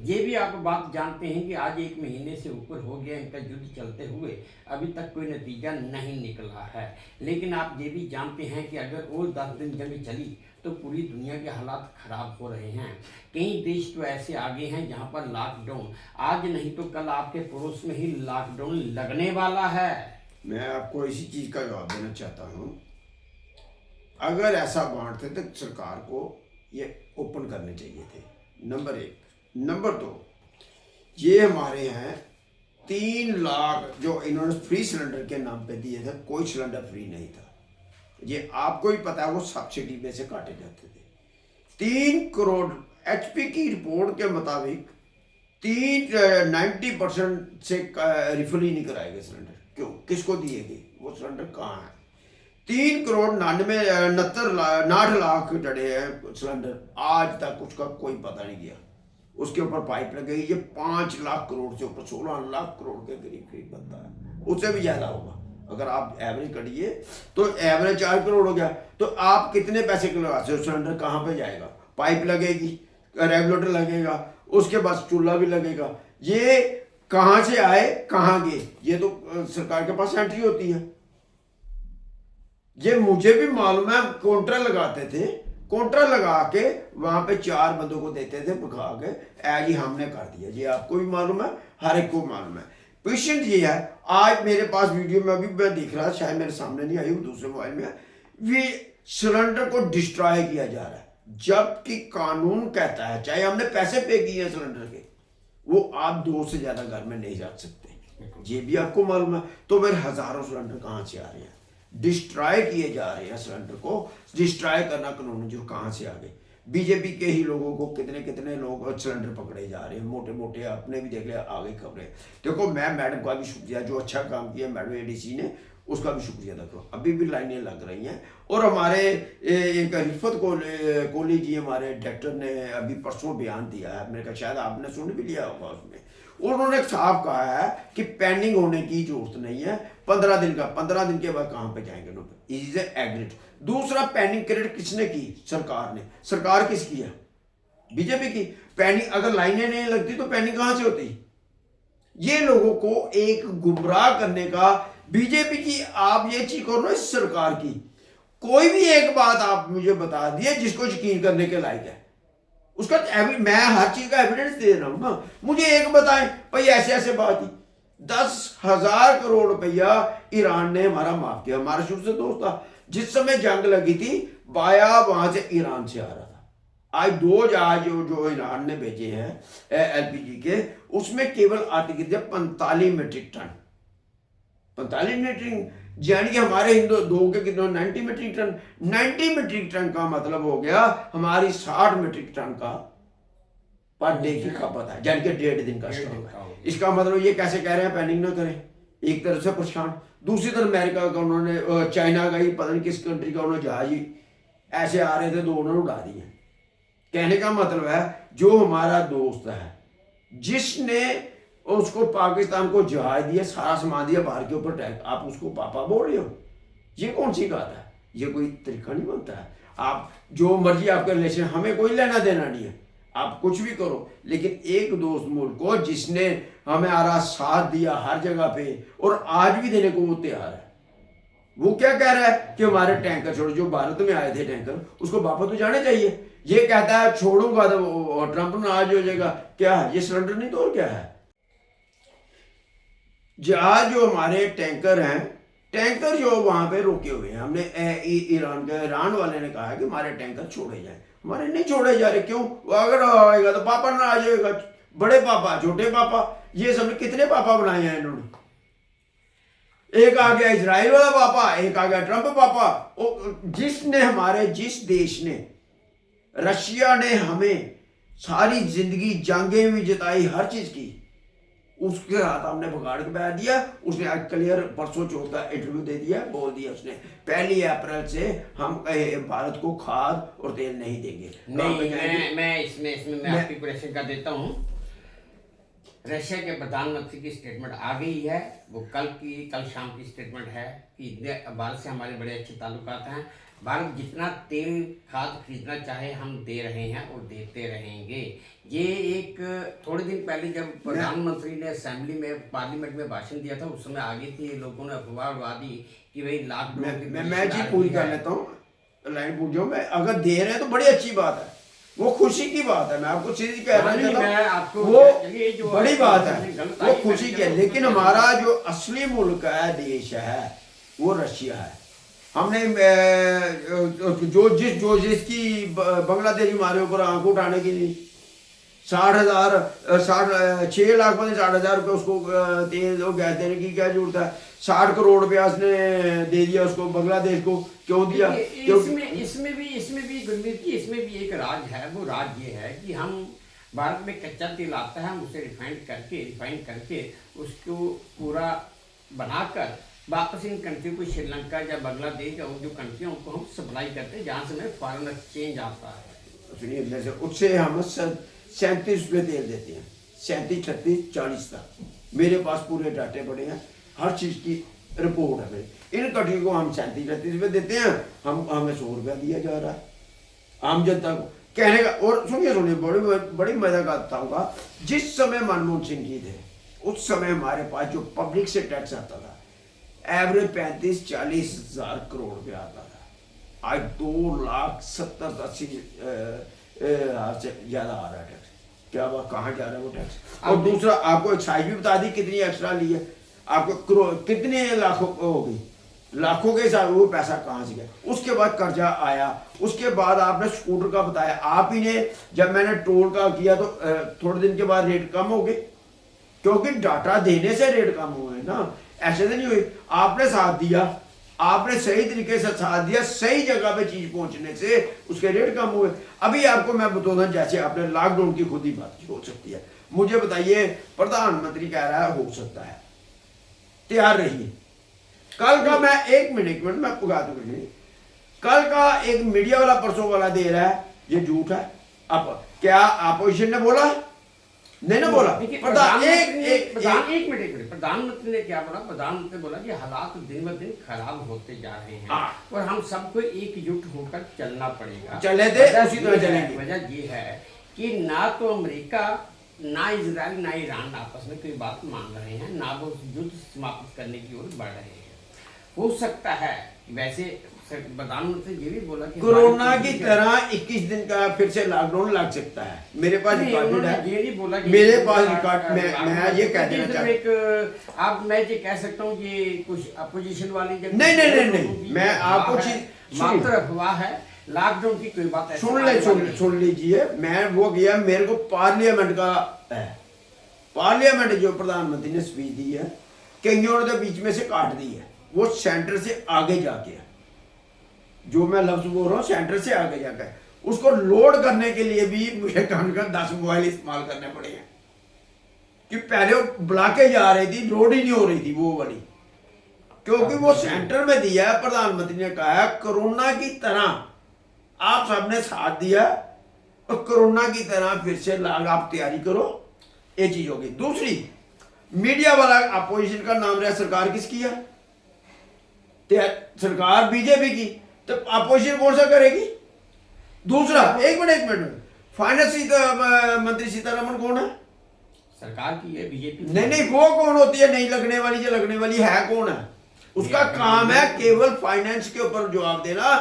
ये भी आप बात जानते हैं कि आज 1 महीने से ऊपर हो गया इनका युद्ध चलते हुए, अभी तक कोई नतीजा नहीं निकला है। लेकिन आप ये भी जानते हैं कि अगर और 10 दिन जंग चली तो पूरी दुनिया के हालात खराब हो रहे हैं। कई देश तो ऐसे आगे हैं जहां पर लॉकडाउन, आज नहीं तो कल आपके पड़ोस में ही लॉकडाउन लगने वाला है। मैं आपको इसी चीज का जवाब देना चाहता हूँ। अगर ऐसा बांटते तो सरकार को ये ओपन करने चाहिए थे, नंबर 1। नंबर 2, ये हमारे हैं 3 लाख जो इन्होंने फ्री सिलेंडर के नाम पे दिए थे, कोई सिलेंडर फ्री नहीं था। ये आपको ही पता है, वो सब्सिडी में से काटे जाते थे। 3 करोड़ एचपी की रिपोर्ट के मुताबिक 90% से रिफिल ही नहीं कराए गए सिलेंडर। क्यों? किसको दिए गए? वो सिलेंडर कहाँ है? 3 करोड़ 69 लाख जड़े हैं सिलेंडर, आज तक उसका कोई पता नहीं गया। उसके ऊपर पाइप लगेगी। ये 5 लाख करोड़ से ऊपर 16 लाख करोड़ के करीब बनता है, उससे भी ज्यादा होगा। अगर आप एवरेज करिए तो एवरेज 4 करोड़ हो गया। तो आप कितने पैसे के लगाते हो? सिलेंडर कहाँ पे जाएगा? पाइप लगेगी, रेगुलेटर लगेगा, उसके बाद चूल्हा भी लगेगा। ये कहाँ से आए, कहाँ गए? ये तो सरकार के पास एंट्री होती है। ये मुझे भी मालूम है, काउंटर लगाते थे, काउंटर लगा के वहां पे 4 बंदों को देते थे भगा के, जी हमने कर दिया, ये आपको भी मालूम है, हर एक को मालूम है। पेशेंट ये है, आज मेरे पास वीडियो में अभी मैं दिख रहा, शायद मेरे सामने नहीं आई, वो दूसरे मोबाइल में, ये सिलेंडर को डिस्ट्रॉय किया जा रहा है, जबकि कानून कहता है, चाहे हमने पैसे पे किए हैं सिलेंडर के, वो आप 2 से ज्यादा घर में नहीं रख सकते, ये भी आपको मालूम है। तो फिर हजारों सिलेंडर कहाँ से आ रहे हैं, डिस्ट्रॉय किए जा रहे हैं सिलेंडर को, डिस्ट्रॉय करना कानून जो कहाँ से आ गए। बीजेपी के ही लोगों को कितने कितने लोग सिलेंडर पकड़े जा रहे हैं, मोटे मोटे, आपने भी देख लिया आगे खबरें। देखो मैं मैडम का भी शुक्रिया, जो अच्छा काम किया मैडम एडीसी ने, उसका भी शुक्रिया अदा करो। अभी भी लाइनें लग रही हैं। और हमारे एक रिफत कोहली जी, हमारे डायरेक्टर ने अभी परसों बयान दिया है, मेरे ख्याल शायद आपने सुन भी लिया होगा, उसमें उन्होंने साफ कहा है कि पेंडिंग होने की जरूरत नहीं है, 15 दिन का, 15 दिन के बाद कहाँ पे जाएंगे लोग, इज एग्रीड। दूसरा, पेंडिंग क्रेडिट किसने की, सरकार ने। सरकार किसकी है, बीजेपी की। पेंडिंग अगर लाइनें नहीं लगती तो पेंडिंग कहां से होती। ये लोगों को एक गुमराह करने का, बीजेपी की आप ये चीज करो ना, इस सरकार की कोई भी एक बात आप मुझे बता दिए जिसको यकीन करने के लायक है, उसका मैं हर चीज का एविडेंस दे रहा हूं ना, मुझे एक बताएं भाई ऐसे ऐसे बात ही। 10,000 करोड़ रुपया ईरान ने हमारा माफ किया, हमारा शुरू से दोस्त था, जिस समय जंग लगी थी बाया वहां से ईरान से आ रहा था। आज 2 जहाज जो ईरान ने भेजे हैं एलपीजी के, उसमें केवल आती कितने 45 मीट्रिक टन, 45 मीट्रिक, यानी कि हमारे हिंदू 2 के कितने 90 मीट्रिक टन। 90 मीट्रिक टन का मतलब हो गया हमारी 60 मीट्रिक टन का पर डे की खपत है, यानी कि 1.5 दिन का स्टॉक है। इसका मतलब ये कैसे कह रहे हैं पेंडिंग ना करें, एक तरफ से परेशान, दूसरी तरफ अमेरिका का उन्होंने, चाइना का ही, पता नहीं किस कंट्री का उन्होंने जहाज ही ऐसे आ रहे थे, 2 उन्होंने उड़ा दिए। कहने का मतलब है जो हमारा दोस्त है, जिसने उसको पाकिस्तान को जहाज दिया, सारा सामान दिया, बाहर के ऊपर टैग, आप उसको पापा बोल रहे हो, ये कौन सी बात है, ये कोई तरीका नहीं बनता है। आप जो मर्जी आपका रिलेशन, हमें कोई लेना देना नहीं है, आप कुछ भी करो, लेकिन एक दोस्त मुल्क को जिसने हमारा साथ दिया हर जगह पे और आज भी देने को वो तैयार है, वो क्या कह रहा है कि हमारे टैंकर छोड़ो, जो भारत में आए थे टैंकर, उसको वापस तो जाने चाहिए। ये कहता है छोड़ूंगा तो ट्रंप नाराज हो जाएगा, क्या है ये सिलेंडर नहीं तो और क्या है। जहाज जो हमारे टैंकर हैं, टैंकर जो वहां पे रुके हुए हैं, हमने ईरान वाले ने कहा है कि हमारे टैंकर छोड़े जाए, हमारे नहीं छोड़े जा रहे, क्यों, अगर आएगा तो पापा नाराज होगा, बड़े पापा छोटे पापा, ये सबने कितने पापा बनाए हैं इन्होंने, एक आ गया इजराइल वाला पापा, एक आ गया ट्रंप पापा। जिसने हमारे, जिस देश ने, रशिया ने हमें सारी जिंदगी जंगें भी जिताई, हर चीज की, उसके हाथ हमने भगाड़ के बैठ दिया। उसने आज क्लियर परसों चौथ का इंटरव्यू दे दिया, बोल दिया उसने 1 अप्रैल से हम भारत को खाद और तेल नहीं देंगे। नहीं, मैं इसमें मैं आपकी क्वेश्चन का देता हूँ। रशिया के प्रधानमंत्री की स्टेटमेंट आ गई है, वो कल शाम की स्टेटमेंट है कि भारत से हमारे बड़े अच्छे ताल्लुकात हैं, भारत जितना तेल खाद खरीदना चाहे हम दे रहे हैं और देते रहेंगे। ये एक थोड़े दिन पहले जब प्रधानमंत्री ने असेंबली में, पार्लियामेंट में भाषण दिया था, उस समय आगे थी लोगों ने अफवाह उड़वा दी कि भाई लाख मैं जी पूरी कर लेता हूँ, लाइन पूछो, मैं अगर दे रहे हैं तो बड़ी अच्छी बात है, वो खुशी की बात है, मैं आपको सीधी कह रहा हूँ, वो बड़ी बात है, वो खुशी की है। लेकिन हमारा जो असली मुल्क है, देश है, वो रशिया है। हमने जो जिसकी बांग्लादेशी हमारे ऊपर आंख उठाने की नहीं, 6 लाख में 60,000 रुपये उसको तेल और गैस देने की क्या जरूरत है। 60 करोड़ रुपया उसने दे दिया उसको, बांग्लादेश को क्यों दिया। इसमें भी गुरमीत की, इसमें भी एक राज है। वो राज ये है कि हम, भारत में कच्चा तेल आता है, हम उसे रिफाइंड करके उसको पूरा बनाकर वापस इन कंट्री को, श्रीलंका या बांग्लादेश या जो कंट्री है उनको हम सप्लाई करते हैं, जहाँ से हमें फॉरेन एक्सचेंज आता है। सुनिए, उससे हम 37 रुपये तेल देते हैं, 37, 38, 40 तक। मेरे पास पूरे डाटे पड़े हैं, हर चीज़ की रिपोर्ट है मेरी। इन कंट्री को हम 37, 38 रुपये देते हैं, हमें 100 रुपया दिया जा रहा है आम जनता को, कहने का। और सुनिए बड़ी मजा का आता होगा, जिस समय मनमोहन सिंह जी थे, उस समय हमारे पास जो पब्लिक से टैक्स आता था, एवरेज 35-40 हजार करोड़ रुपया आता था, आज 2,70,80 हजार से ज्यादा आ रहा है टैक्स। क्या बात, कहाँ जा रहा है वो टैक्स? और दूसरा आपको एक्साइज भी बता दी कितनी एक्स्ट्रा ली है, आपको कितने लाखों हो गई, लाखों के हिसाब वो पैसा कहाँ से गया। उसके बाद कर्जा आया, उसके बाद आपने स्कूटर का बताया, आप ही ने जब मैंने टोल का किया तो थोड़े दिन के बाद रेट कम हो गए, क्योंकि डाटा देने से रेट कम हुए ना, ऐसे तो नहीं हुई। आपने साथ दिया, आपने सही तरीके से साथ दिया, सही जगह पे चीज पहुंचने से उसके रेट कम हुए। अभी आपको मैं बता दूं, जैसे आपने लॉकडाउन की खुद ही बात की, हो सकती है, मुझे बताइए प्रधानमंत्री कह रहा है हो सकता है, तैयार रहिए। कल का मैं एक मिनट मैं पुगा दूंगी, कल का एक मीडिया वाला परसों वाला दे रहा है, ये झूठ है। अब क्या अपोजिशन ने बोला? नहीं ना बोला। एक मिनट प्रधानमंत्री ने क्या बोला? प्रधानमंत्री बोला कि हालात दिन ब दिन खराब होते जा रहे हैं और हम सबको एकजुट होकर चलना पड़ेगा। चले थे उसी तरह चलेंगे। वजह ये है कि ना तो अमेरिका, ना इजराइल, ना ईरान आपस में कोई बात मान रहे हैं, ना वो युद्ध समाप्त करने की ओर बढ़ रहे हैं। हो सकता है वैसे प्रधानमंत्री ये भी बोला कि कोरोना की तरह 21 दिन का फिर से लॉकडाउन लग सकता है। मेरे पास रिकॉर्डेड है, ये नहीं बोला, मेरे पास रिकॉर्ड, मैं ये कह देना चाहता हूं। आप, मैं ये कह सकता हूँ कि कुछ अपोजिशन वाली नहीं, मैं आपको चीज मात्र अफवाह है, लॉकडाउन की कोई बात सुन लीजिए। मैं वो गया, मेरे को पार्लियामेंट का है, पार्लियामेंट जो प्रधानमंत्री ने स्पीच दी है, कईयों ने तो बीच में से काट दी है, वो सेंटर से आगे जाके है, जो मैं लफ्ज बोल रहा हूँ सेंटर से आगे जाकर, उसको लोड करने के लिए भी मुझे कम से कम 10 मोबाइल इस्तेमाल करने पड़े हैं, कि पहले वो बुलाके जा रही थी, लोड ही नहीं हो रही थी वो वाली, क्योंकि वो सेंटर में दिया है। प्रधानमंत्री ने कहा है कोरोना की तरह आप सबने साथ दिया और कोरोना की तरह फिर से आप तैयारी करो, ये चीज होगी। दूसरी, मीडिया वाला अपोजिशन का नाम रहा, सरकार किसकी है? सरकार बीजेपी की, तो अपोजिशन कौन सा करेगी? दूसरा, एक मिनट फाइनेंस मंत्री सीतारमण कौन है? सरकार की है, बीजेपी। नहीं, वो कौन होती है? नहीं लगने वाली, जो लगने वाली है कौन है? उसका काम है केवल फाइनेंस के ऊपर जवाब देना,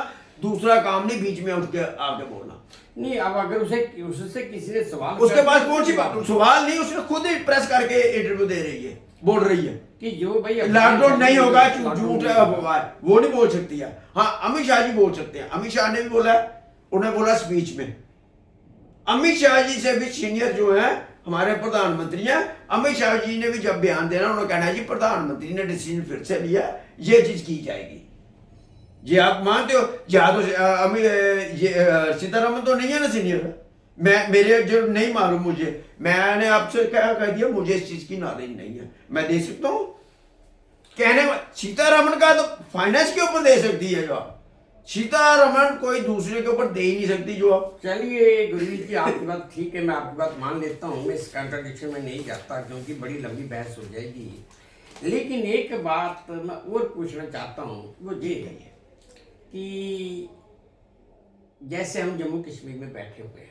दूसरा काम नहीं बीच में उठ के आगे बोलना। नहीं, अब अगर उससे किसी ने सवाल, उसके पास कौन सी बात? सवाल नहीं, उसने खुद ही प्रेस करके इंटरव्यू दे रही है, बोल रही है कि जो भाई लॉकडाउन नहीं होगा, झूठ है, वो नहीं बोल सकती है। हाँ, अमित शाह जी बोल सकते हैं, अमित शाह ने भी बोला है, उन्होंने बोला स्पीच में। अमित शाह जी से भी सीनियर जो है हमारे प्रधानमंत्री हैं, अमित शाह जी ने भी जब बयान देना, उन्होंने कहना जी प्रधानमंत्री ने डिसीजन फिर से लिया, ये चीज की जाएगी। ये आप मानते हो? या तो सीतारमण तो नहीं है ना सीनियर, मेरे जो नहीं मालूम मुझे, मैंने आपसे क्या कह दिया, मुझे इस चीज की नॉलेज नहीं है, मैं दे सकता हूं कहने। सीतारमण का तो फाइनेंस के ऊपर दे सकती है जवाब, सीतारमण कोई दूसरे के ऊपर दे ही नहीं सकती जवाब। चलिए गुरमीत जी, आपकी बात ठीक है, मैं आपकी बात मान लेता हूँ, मैं इस कंट्राडिक्शन में नहीं जाता क्योंकि बड़ी लंबी बहस हो जाएगी। लेकिन एक बात मैं और पूछना चाहता हूँ, वो ये है कि जैसे हम जम्मू कश्मीर में बैठे हुए हैं,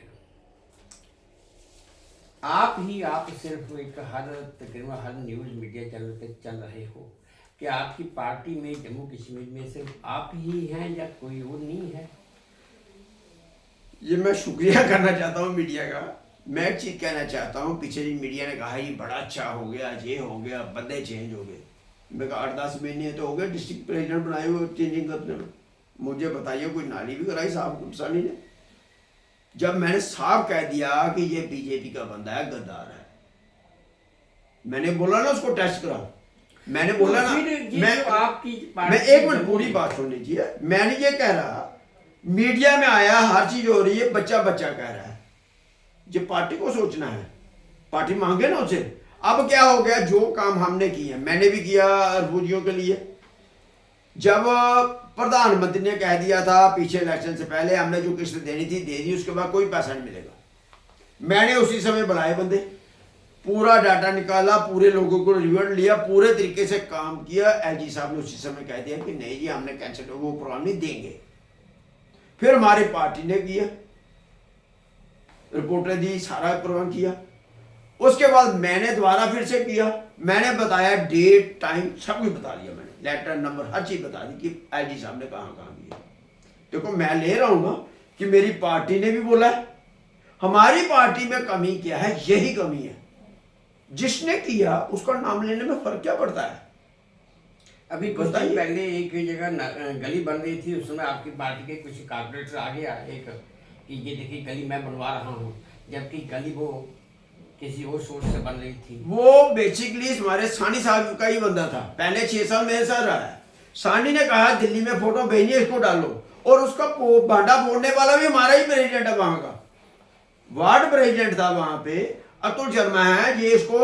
आप सिर्फ एक तकरीबन हर न्यूज़ मीडिया चैनल पे चल रहे हो कि आपकी पार्टी में जम्मू कश्मीर में सिर्फ आप ही हैं या कोई और नहीं है? ये मैं शुक्रिया करना चाहता हूँ मीडिया का। मैं एक चीज कहना चाहता हूँ, पीछे जी मीडिया ने कहा ये बड़ा अच्छा हो गया, ये हो गया, बंदे चेंज हो गए। मैं कहा 8-10 महीने तो हो गए डिस्ट्रिक्ट प्रेसिडेंट बनाए हुए चेंजिंग करने में। मुझे बताइए कोई नाली भी कराई साहब कुर्सानी ने? जब मैंने साफ कह दिया कि ये बीजेपी का बंदा है, गद्दार है, मैंने बोला ना उसको टेस्ट कराओ, मैंने बोला ना, मैं एक मिनट पूरी बात सुन लीजिए। मैंने ये कह रहा, मीडिया में आया, हर चीज हो रही है, बच्चा कह रहा है, ये पार्टी को सोचना है, पार्टी मांगे ना उसे। अब क्या हो गया, जो काम हमने किया, मैंने भी किया अरबूजियों के लिए। जब प्रधानमंत्री ने कह दिया था पीछे इलेक्शन से पहले हमने जो किस्त देनी थी दे दी, उसके बाद कोई पैसा नहीं मिलेगा, मैंने उसी समय बुलाए बंदे, पूरा डाटा निकाला, पूरे लोगों को रिवर्ट लिया, पूरे तरीके से काम किया। एलजी साहब ने उसी समय कह दिया कि नहीं जी हमने कैंसिल, वो प्रोग्राम नहीं देंगे। फिर हमारी पार्टी ने किया, रिपोर्टें दी, सारा प्रोग्राम किया। उसके बाद मैंने दोबारा फिर से किया, मैंने बताया डेट टाइम सब कुछ बता दिया मैंने। लेटर नंबर हर चीज बता दी कि आईजी साहब ने कहाँ कहाँ किया। देखो मैं ले रहा हूं ना कि मेरी पार्टी ने भी बोला है, हमारी पार्टी में कमी क्या है, यही कमी है। जिसने किया उसका नाम लेने में फर्क क्या पड़ता है? अभी कुछ दिन पहले एक जगह गली बन रही थी, उसमें आपकी पार्टी के कुछ कारपोरेटर आ गया एक कि ये देखिए गली मैं बनवा रहा हूँ, जबकि गली वो किसी और सोच से बन रही थी। वो बेसिकली हमारे सानी साहब का ही बंदा था, पहले 6 साल मेरे साथ रहा है। सानी ने कहा दिल्ली में फोटो भेजिए, इसको डालो, और उसका भांडा फोड़ने वाला भी हमारा ही प्रेसिडेंट है, वहां का वार्ड प्रेसिडेंट था वहां पे, अतुल शर्मा है। ये इसको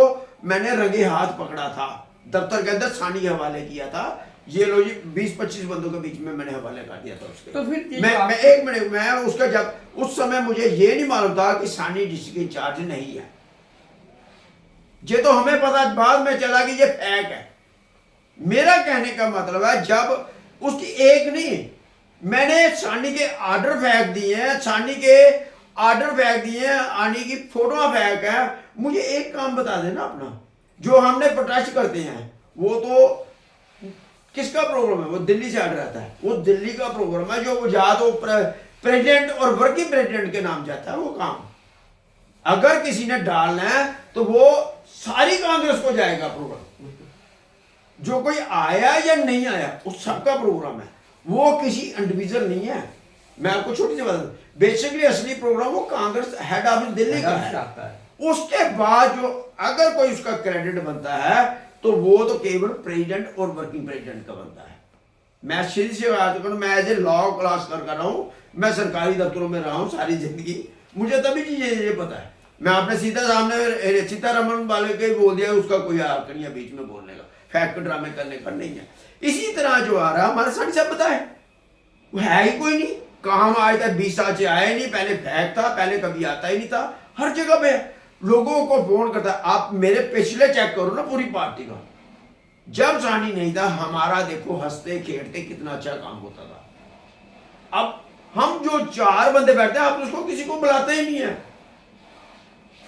मैंने रंगे हाथ पकड़ा था, दफ्तर के अंदर सानी के हवाले किया था। ये लो जी 20-25 बंदों के बीच में मैंने हवाले कर दिया था उसके। तो फिर मैं एक मिनट, मैं उसका जब उस समय मुझे ये नहीं मालूम था कि सानी डिस्ट्रिक्ट इंचार्ज नहीं है, ये तो हमें पता बाद में चला कि ये फेक है। मेरा कहने का मतलब है जब उसकी एक नहीं, मैंने सानी के आर्डर फेंक दिए हैं, सानी के आर्डर फेंक दिए हैं, आनी की फोटो फेंक है। मुझे एक काम बता देना अपना, जो हमने प्रोटेस्ट करते हैं वो तो किसका प्रोग्राम है? वो दिल्ली से आर्डर आता है, वो दिल्ली का प्रोग्राम है, जो या तो प्रेसिडेंट और वर्किंग प्रेसिडेंट के नाम जाता है वो काम। अगर किसी ने डालना है तो वो सारी कांग्रेस को जाएगा प्रोग्राम, जो कोई आया या नहीं आया उस सबका प्रोग्राम है, वो किसी इंडिविजुअल नहीं है। मैं आपको छोटी सी बात, बेसिकली असली प्रोग्राम वो कांग्रेस हेड ऑफिस दिल्ली का है। उसके बाद जो अगर कोई उसका क्रेडिट बनता है तो वो तो केवल प्रेसिडेंट और वर्किंग प्रेसिडेंट का बनता है। मैं सीधी सी बात करूं, मैं एज ए लॉ क्लास कर रहा हूं, मैं सरकारी दफ्तरों में रहा हूं सारी जिंदगी, मुझे तभी चीजें ये पता है। मैं आपने सीतारमण वाले के बोल दिया, उसका कोई हक नहीं है बीच में बोलने का, फैक्ट ड्रामे करने का नहीं है। इसी तरह जो आ रहा हमारा साढ़े सब पता है, वो है ही कोई नहीं। कहाँ आज तक 20 साल से आया नहीं, पहले फैक्ट था, पहले कभी आता ही नहीं था, हर जगह पे लोगों को फोन करता। आप मेरे पिछले चेक करो ना पूरी पार्टी का, जब सानी नहीं था हमारा देखो हंसते खेलते कितना अच्छा काम होता था। अब हम जो 4 बंदे बैठते हैं, आप उसको किसी को बुलाते ही नहीं है।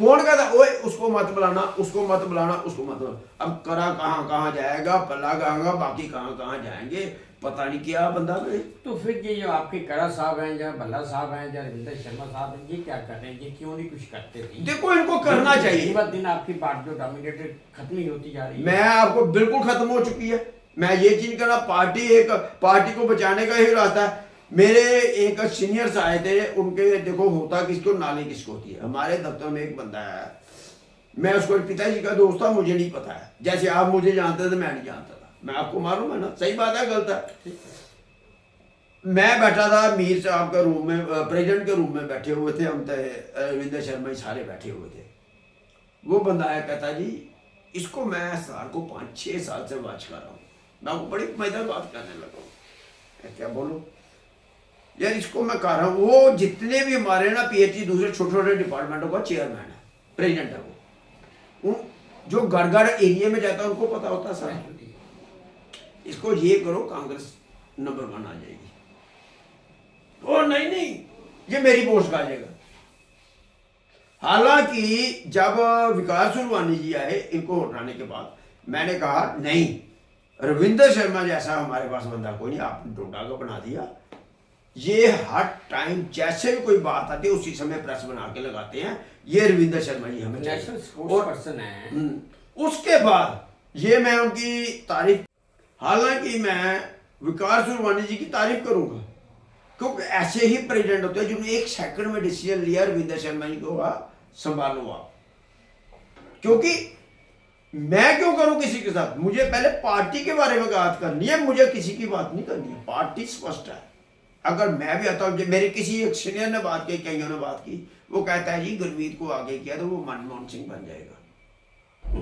फोन करता, ओए उसको मत बुलाना, उसको मत बुलाना, उसको मत बुलाना। अब करा कहाँ कहाँ जाएगा, पल्ला कहाँ, बाकी कहाँ कहाँ जाएंगे, पता नहीं क्या बंदा करे। तो फिर ये जो आपके कड़ा साहब हैं, या भल्ला साहब हैं, या रविंदर शर्मा साहब हैं, ये क्या कर रहे हैं? ये क्यों नहीं कुछ करते थे? देखो इनको करना चाहिए। दिन आपकी पार्टी जो डोमिनेटेड खत्म ही होती जा रही है। मैं आपको बिल्कुल खत्म हो चुकी है। मैं ये चीज करना, पार्टी को बचाने का ही रास्ता है। मेरे एक सीनियर्स आए थे, उनके देखो होता किसको नाले किसको होती है। हमारे दफ्तर में एक बंदा है, मैं उसको पिताजी का दोस्त था, मुझे नहीं पता है, जैसे आप मुझे जानते थे मैं नहीं जानता था। मैं आपको मालूम है ना, सही बात है गलत है। मैं बैठा था मीर साहब के रूम में, प्रेसिडेंट के रूम में बैठे हुए थे हम, रविंदर शर्मा सारे बैठे हुए थे। वो बंदा आया, कहता जी इसको मैं साल को 5-6 साल से वॉच कर रहा हूँ। मैं आपको बड़ी मजेदार बात करने लगा। क्या बोलूं यार, इसको मैं कर रहा हूँ। वो जितने भी हमारे ना पीएचडी दूसरे छोटे छोटे डिपार्टमेंटों का चेयरमैन है, प्रेसिडेंट है वो जो घर घर एरिया में जाता है उनको पता होता है सर, इसको ये करो कांग्रेस नंबर 1 आ जाएगी। ओ नहीं, ये मेरी पोस्ट आ जाएगा। हालांकि जब विकास सुरवानी जी आए इनको हटाने के बाद, मैंने कहा नहीं, रविंदर शर्मा जैसा हमारे पास बंदा कोई नहीं, आपने डोडा का बना दिया। ये हर टाइम जैसे भी कोई बात आती है उसी समय प्रेस बना के लगाते हैं, ये रविंदर शर्मा जी हमें नेशनल स्पोर्ट्स पर्सन है। उसके बाद ये मैं उनकी तारीफ, हालांकि मैं विकास सुरवानी जी की तारीफ करूंगा, क्योंकि ऐसे ही प्रेसिडेंट होते हैं जिन्होंने 1 सेकंड में डिसीजन लिया, रविंदर शर्मा जी को संभालो आप। क्योंकि मैं क्यों करूं किसी के साथ, मुझे पहले पार्टी के बारे में बात करनी है, मुझे किसी की बात नहीं करनी है। पार्टी स्पष्ट है। अगर मैं भी आता हूं, मेरे किसी एक सीनियर ने बात की, कईयों ने बात की, वो कहता है जी गुरमीत को आगे किया तो वो मनमोहन सिंह बन जाएगा।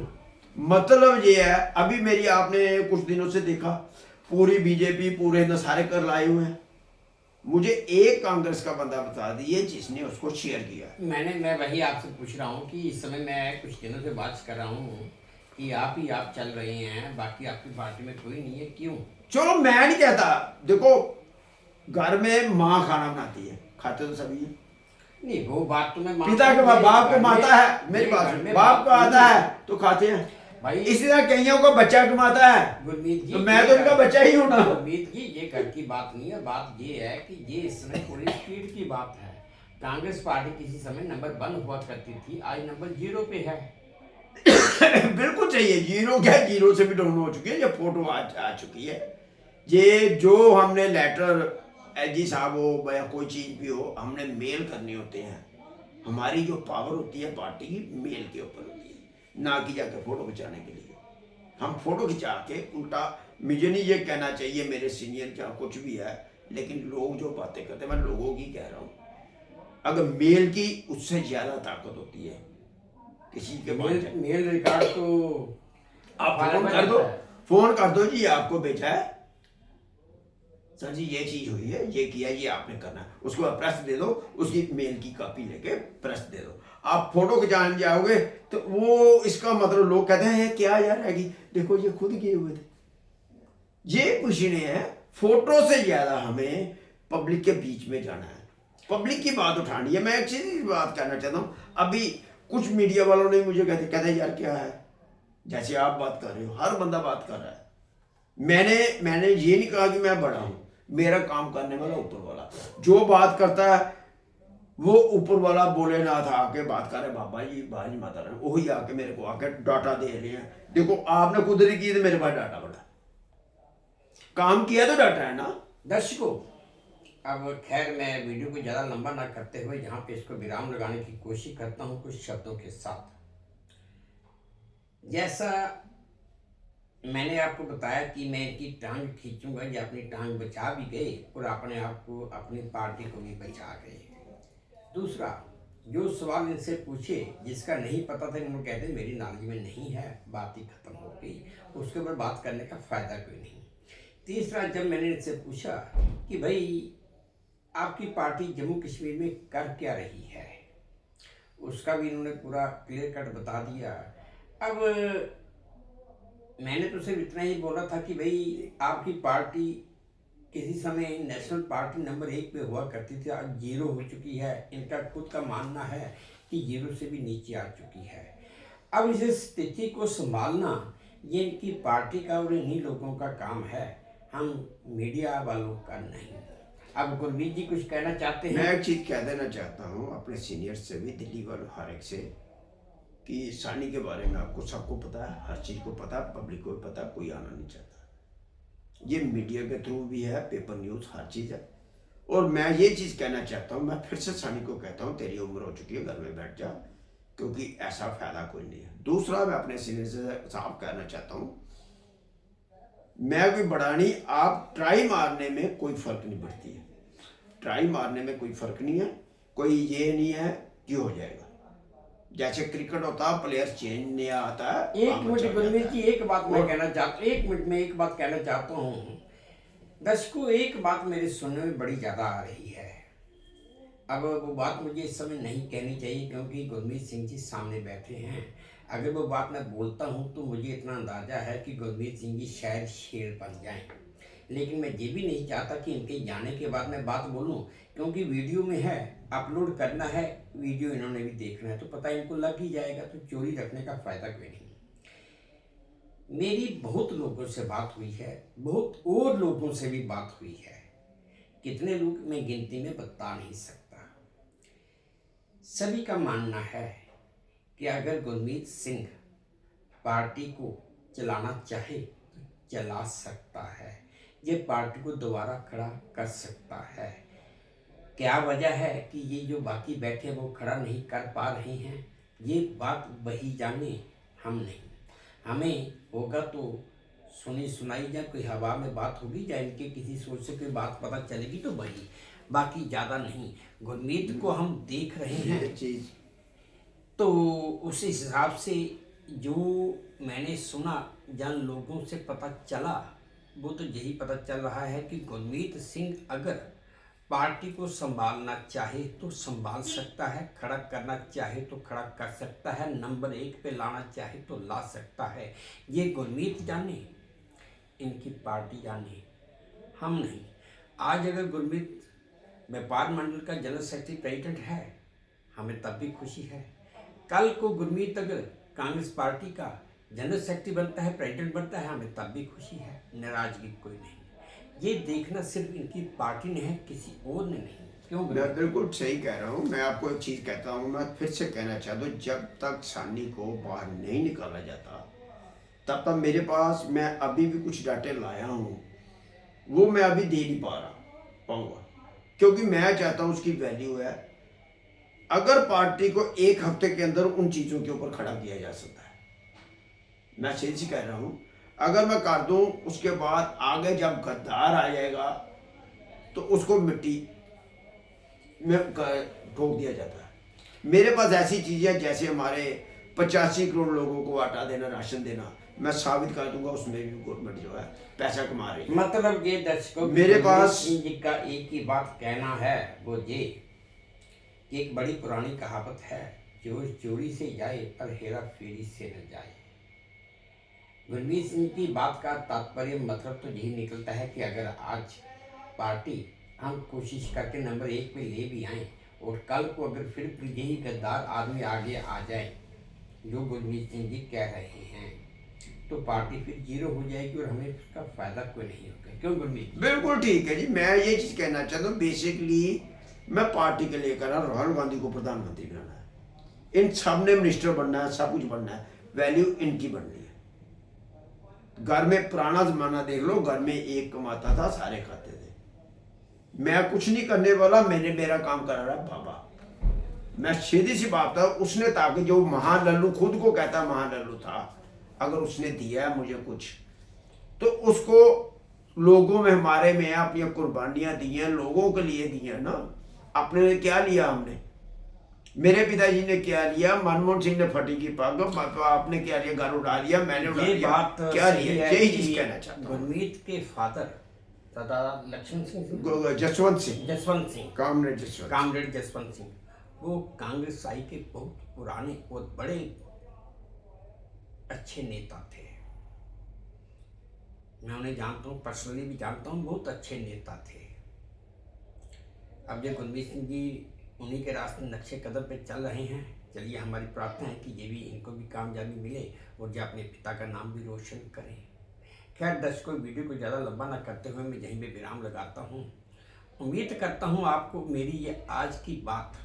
मतलब ये है, अभी मेरी आपने कुछ दिनों से देखा पूरी बीजेपी पूरे नसारे कर लाए हुए हैं। मुझे एक कांग्रेस का बंदा बता दिए जिसने उसको शेयर किया। मैं वही आपसे पूछ रहा हूँ कि इस समय मैं कुछ दिनों से बात कर रहा हूँ कि आप चल रहे हैं, बाकी आपकी पार्टी में कोई नहीं है, क्यों? चलो मैं नहीं कहता, देखो घर में माँ खाना बनाती है, खाते तो सभी है। नहीं वो बात तो मैं पिता के बाप को माता है, मेरी बात, बाप को आता है तो खाते हैं। भाई इसी तरह कईयों को बच्चा कमाता है, गुरमीत जी, तो मैं तो इनका बच्चा ही हूं ना। गुरमीत जी, ये घर की बात नहीं है, बात ये है कि ये इस समय पूरी स्पीड की बात है। कांग्रेस पार्टी किसी समय नंबर 1 हुआ करती थी, आज नंबर 0 पे है। बिल्कुल चाहिए, जीरो क्या, जीरो से भी डाउन हो चुकी है, ये फोटो आ चुकी है। ये जो हमने लेटर एजी साहब हो या कोई चीज़ भी हो, हमने मेल करने होते हैं। हमारी जो पावर होती है पार्टी की, मेल के ऊपर होती है, ना कि जाकर फोटो खिंचाने के लिए। हम फोटो खिंचा के उल्टा, मुझे नहीं ये कहना चाहिए मेरे सीनियर क्या कुछ भी है, लेकिन लोग जो बातें करते हैं, मैं लोगों की कह रहा हूँ, अगर मेल की उससे ज़्यादा ताकत होती है किसी के पास मेल मेल रिकॉर्ड तो आप फाइल फोन में कर दो, रहता है। फोन कर दो जी, आपको भेजा है सर जी, ये चीज हुई है, ये किया, ये आपने करना है, उसको आप प्रेस दे दो, उसकी मेल की कॉपी लेके प्रेस दे दो। आप फोटो खिंचाने जाओगे तो वो इसका मतलब लोग कहते हैं ये क्या यार है, देखो ये खुद किए हुए थे। ये कुछ नहीं है, फोटो से ज्यादा हमें पब्लिक के बीच में जाना है, पब्लिक की बात उठानी है। मैं एक चीज बात करना चाहता हूँ, अभी कुछ मीडिया वालों ने मुझे कहते यार क्या है, जैसे आप बात कर रहे हो, हर बंदा बात कर रहा है। मैंने ये नहीं कहा कि मैं बड़ा हूं, मेरा काम करने वाला ऊपर वाला, जो बात करता है वो ऊपर वाला भोलेनाथ आके बात कर रहे, बाबा जी बाजी माता रानी, वही आके मेरे को आके डाटा दे रहे हैं। देखो आपने खुद नहीं की तो मेरे पास डाटा बड़ा, काम किया तो डाटा है ना। दर्शकों, अब खैर मैं वीडियो को ज़्यादा लंबा ना करते हुए यहाँ पे इसको विराम लगाने की कोशिश करता हूँ कुछ शब्दों के साथ। जैसा मैंने आपको बताया कि मैं इनकी टांग खींचूंगा, या अपनी टांग बचा भी गए और अपने आप को, अपनी पार्टी को भी बचा गए। दूसरा, जो सवाल इनसे पूछे जिसका नहीं पता था, इन्होंने कहते मेरी नॉलेज में नहीं है, बात ही खत्म हो गई, उसके ऊपर बात करने का फ़ायदा कोई नहीं। तीसरा, जब मैंने इनसे पूछा कि भाई आपकी पार्टी जम्मू कश्मीर में कर क्या रही है, उसका भी इन्होंने पूरा क्लियर कट बता दिया। अब मैंने तो सिर्फ इतना ही बोला था कि भाई आपकी पार्टी किसी समय नेशनल पार्टी नंबर 1 पे हुआ करती थी, आज 0 हो चुकी है। इनका खुद का मानना है कि 0 से भी नीचे आ चुकी है। अब इस स्थिति को संभालना ये इनकी पार्टी का और इन्हीं लोगों का काम है, हम मीडिया वालों का नहीं। अब गुरमीत जी कुछ कहना चाहते हैं? मैं एक चीज कह देना चाहता हूँ अपने सीनियर से भी, दिल्ली वालों हर एक से, कि सानी के बारे में आपको सबको पता है, हर चीज को पता है, पब्लिक को भी पता है, कोई आना नहीं चाहता। ये मीडिया के थ्रू भी है, पेपर न्यूज हर चीज है। और मैं ये चीज कहना चाहता हूँ, मैं फिर से सानी को कहता हूँ, तेरी उम्र हो चुकी है, घर में बैठ जा, क्योंकि ऐसा फायदा कोई नहीं है। दूसरा, मैं अपने सीनियर से साफ कहना चाहता हूँ, मैं कोई बड़ा नहीं, आप ट्राई मारने में कोई फर्क नहीं पड़ती है, ट्राई मारने में कोई फर्क नहीं है, कोई ये नहीं है कि हो जाएगा। जैसे क्रिकेट होता है, प्लेयर चेंज नहीं आता है। एक मिनट गुरमीत जी, एक बात मैं कहना चाहता हूँ, 1 मिनट में एक बात कहना चाहता हूँ। दर्शकों, एक बात मेरे सुनने में बड़ी ज़्यादा आ रही है। अब वो बात मुझे इस समय नहीं कहनी चाहिए क्योंकि गुरमीत सिंह जी सामने बैठे हैं। अगर वो बात मैं बोलता हूँ तो मुझे इतना अंदाज़ा है कि गुरमीत सिंह जी शायद शेर बन जाएं, लेकिन मैं ये भी नहीं चाहता कि इनके जाने के बाद मैं बात बोलूं, क्योंकि वीडियो में है, अपलोड करना है, वीडियो इन्होंने भी देखना है, तो पता इनको लग ही जाएगा, तो चोरी रखने का फ़ायदा कोई नहीं। मेरी बहुत लोगों से बात हुई है, बहुत और लोगों से भी बात हुई है, कितने लोग मैं गिनती में बता नहीं सकता। सभी का मानना है कि अगर गुरमीत सिंह पार्टी को चलाना चाहे तो चला सकता है, ये पार्टी को दोबारा खड़ा कर सकता है। क्या वजह है कि ये जो बाकी बैठे वो खड़ा नहीं कर पा रहे हैं, ये बात वही जाने, हम नहीं। हमें होगा तो सुनी सुनाई, या कोई हवा में बात होगी, या इनके किसी सोच से कोई बात पता चलेगी तो वही, बाकी ज़्यादा नहीं। गुरमीत को हम देख रहे हैं चीज, तो उस हिसाब से जो मैंने सुना, जन लोगों से पता चला, वो तो यही पता चल रहा है कि गुरमीत सिंह अगर पार्टी को संभालना चाहे तो संभाल सकता है, खड़ा करना चाहे तो खड़ा कर सकता है, नंबर 1 पे लाना चाहे तो ला सकता है। ये गुरमीत जाने, इनकी पार्टी जाने, हम नहीं। आज अगर गुरमीत व्यापार मंडल का जनरल सेक्रेटरी प्रेसिडेंट है, हमें तब भी खुशी है। कल को गुरमीत अगर कांग्रेस पार्टी का जनरल सेक्रेटरी बनता है, प्रेसिडेंट बनता है, हमें तब भी खुशी है, नाराजगी कोई नहीं। ये देखना सिर्फ इनकी पार्टी ने है, किसी और ने नहीं। क्यों मैं गुरमीत? बिल्कुल सही कह रहा हूँ। मैं आपको एक चीज़ कहता हूँ, मैं फिर से कहना चाहता हूँ, जब तक सानी को बाहर नहीं निकाला जाता तब तक मेरे पास, मैं अभी भी कुछ डाटे लाया हूँ, वो मैं अभी दे नहीं पाऊंगा, क्योंकि मैं चाहता हूँ उसकी वैल्यू है। अगर पार्टी को एक हफ्ते के अंदर उन चीज़ों के ऊपर खड़ा किया जा सकता है, मैं सीधी सी कह रहा हूँ, अगर मैं कर दूँ, उसके बाद आगे जब गद्दार आ जाएगा तो उसको मिट्टी में ठोक दिया जाता है। मेरे पास ऐसी चीज़ें हैं, जैसे हमारे 85 करोड़ लोगों को आटा देना, राशन देना, मैं साबित कर दूंगा उसमें भी गवर्नमेंट जो है पैसा कमा रही है। मतलब ये दर्शकों, मेरे पास सिंह जी का एक ही बात कहना है, वो ये कि एक बड़ी पुरानी कहावत है, जो चोरी से जाए पर हेरा फेरी से न जाए। गुरमीत सिंह की बात का तात्पर्य मतलब तो यही निकलता है कि अगर आज पार्टी हम कोशिश करके नंबर 1 पे ले भी आए और कल को अगर फिर यही गद्दार आदमी आगे आ जाए जो गुरमीत सिंह जी कह रहे हैं, तो पार्टी फिर जीरो हो जाएगी और हमें उसका फायदा कोई नहीं होगा। क्यों गुरमीत? बिल्कुल ठीक है जी। मैं ये चीज़ कहना चाहता हूँ, बेसिकली मैं पार्टी के लिए कर रहा हूँ, राहुल गांधी को प्रधानमंत्री बनाना है, इन सब ने मिनिस्टर बनना है, सब कुछ बनना है, वैल्यू इनकी बननी है। घर में पुराना जमाना देख लो, घर में एक कमाता था, सारे खाते थे। मैं कुछ नहीं करने वाला, मैंने मेरा काम करा रहा बाबा। मैं सीधी सी बात है, उसने, ताकि जो महालल्लू खुद को कहता महालल्लू था, अगर उसने दिया है मुझे कुछ, तो उसको लोगों में, हमारे में अपनी कुर्बानियां दी हैं, लोगों के लिए दी हैं ना। अपने लिए क्या लिया हमने? मेरे पिताजी ने क्या लिया? मनमोहन सिंह ने फटी की पग, आपने क्या लिया? घर उड़ा लिया, मैंने उड़ा ये लिया, बात क्या सही लिया? है यही कि चीज कहना चाहता हूँ। गुरमीत के फादर दादा लक्ष्मण सिंह, जसवंत सिंह, जसवंत सिंह, कामरेड जसवंत सिंह, वो कांग्रेस आई के बहुत पुराने और बड़े अच्छे नेता थे। मैं उन्हें जानता हूँ, पर्सनली भी जानता हूँ, बहुत अच्छे नेता थे। अब जो गुरमीत सिंह जी उन्हीं के रास्ते, नक्शे कदम पे चल रहे हैं। चलिए, हमारी प्रार्थना है कि ये भी, इनको भी कामयाबी मिले और जो अपने पिता का नाम भी रोशन करें। खैर दर्शकों, वीडियो को ज़्यादा लंबा ना करते हुए मैं यहीं पे विराम लगाता हूँ। उम्मीद करता हूँ आपको मेरी ये आज की बात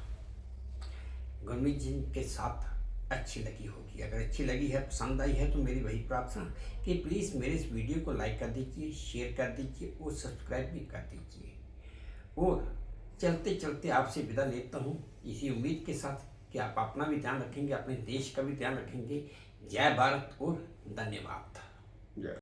गुरमीत जी के साथ अच्छी लगी होगी। अगर अच्छी लगी है, पसंद आई है, तो मेरी वही प्रार्थना कि प्लीज़ मेरे इस वीडियो को लाइक कर दीजिए, शेयर कर दीजिए और सब्सक्राइब भी कर दीजिए। और चलते चलते आपसे विदा लेता हूँ इसी उम्मीद के साथ कि आप अपना भी ध्यान रखेंगे, अपने देश का भी ध्यान रखेंगे। जय भारत और धन्यवाद।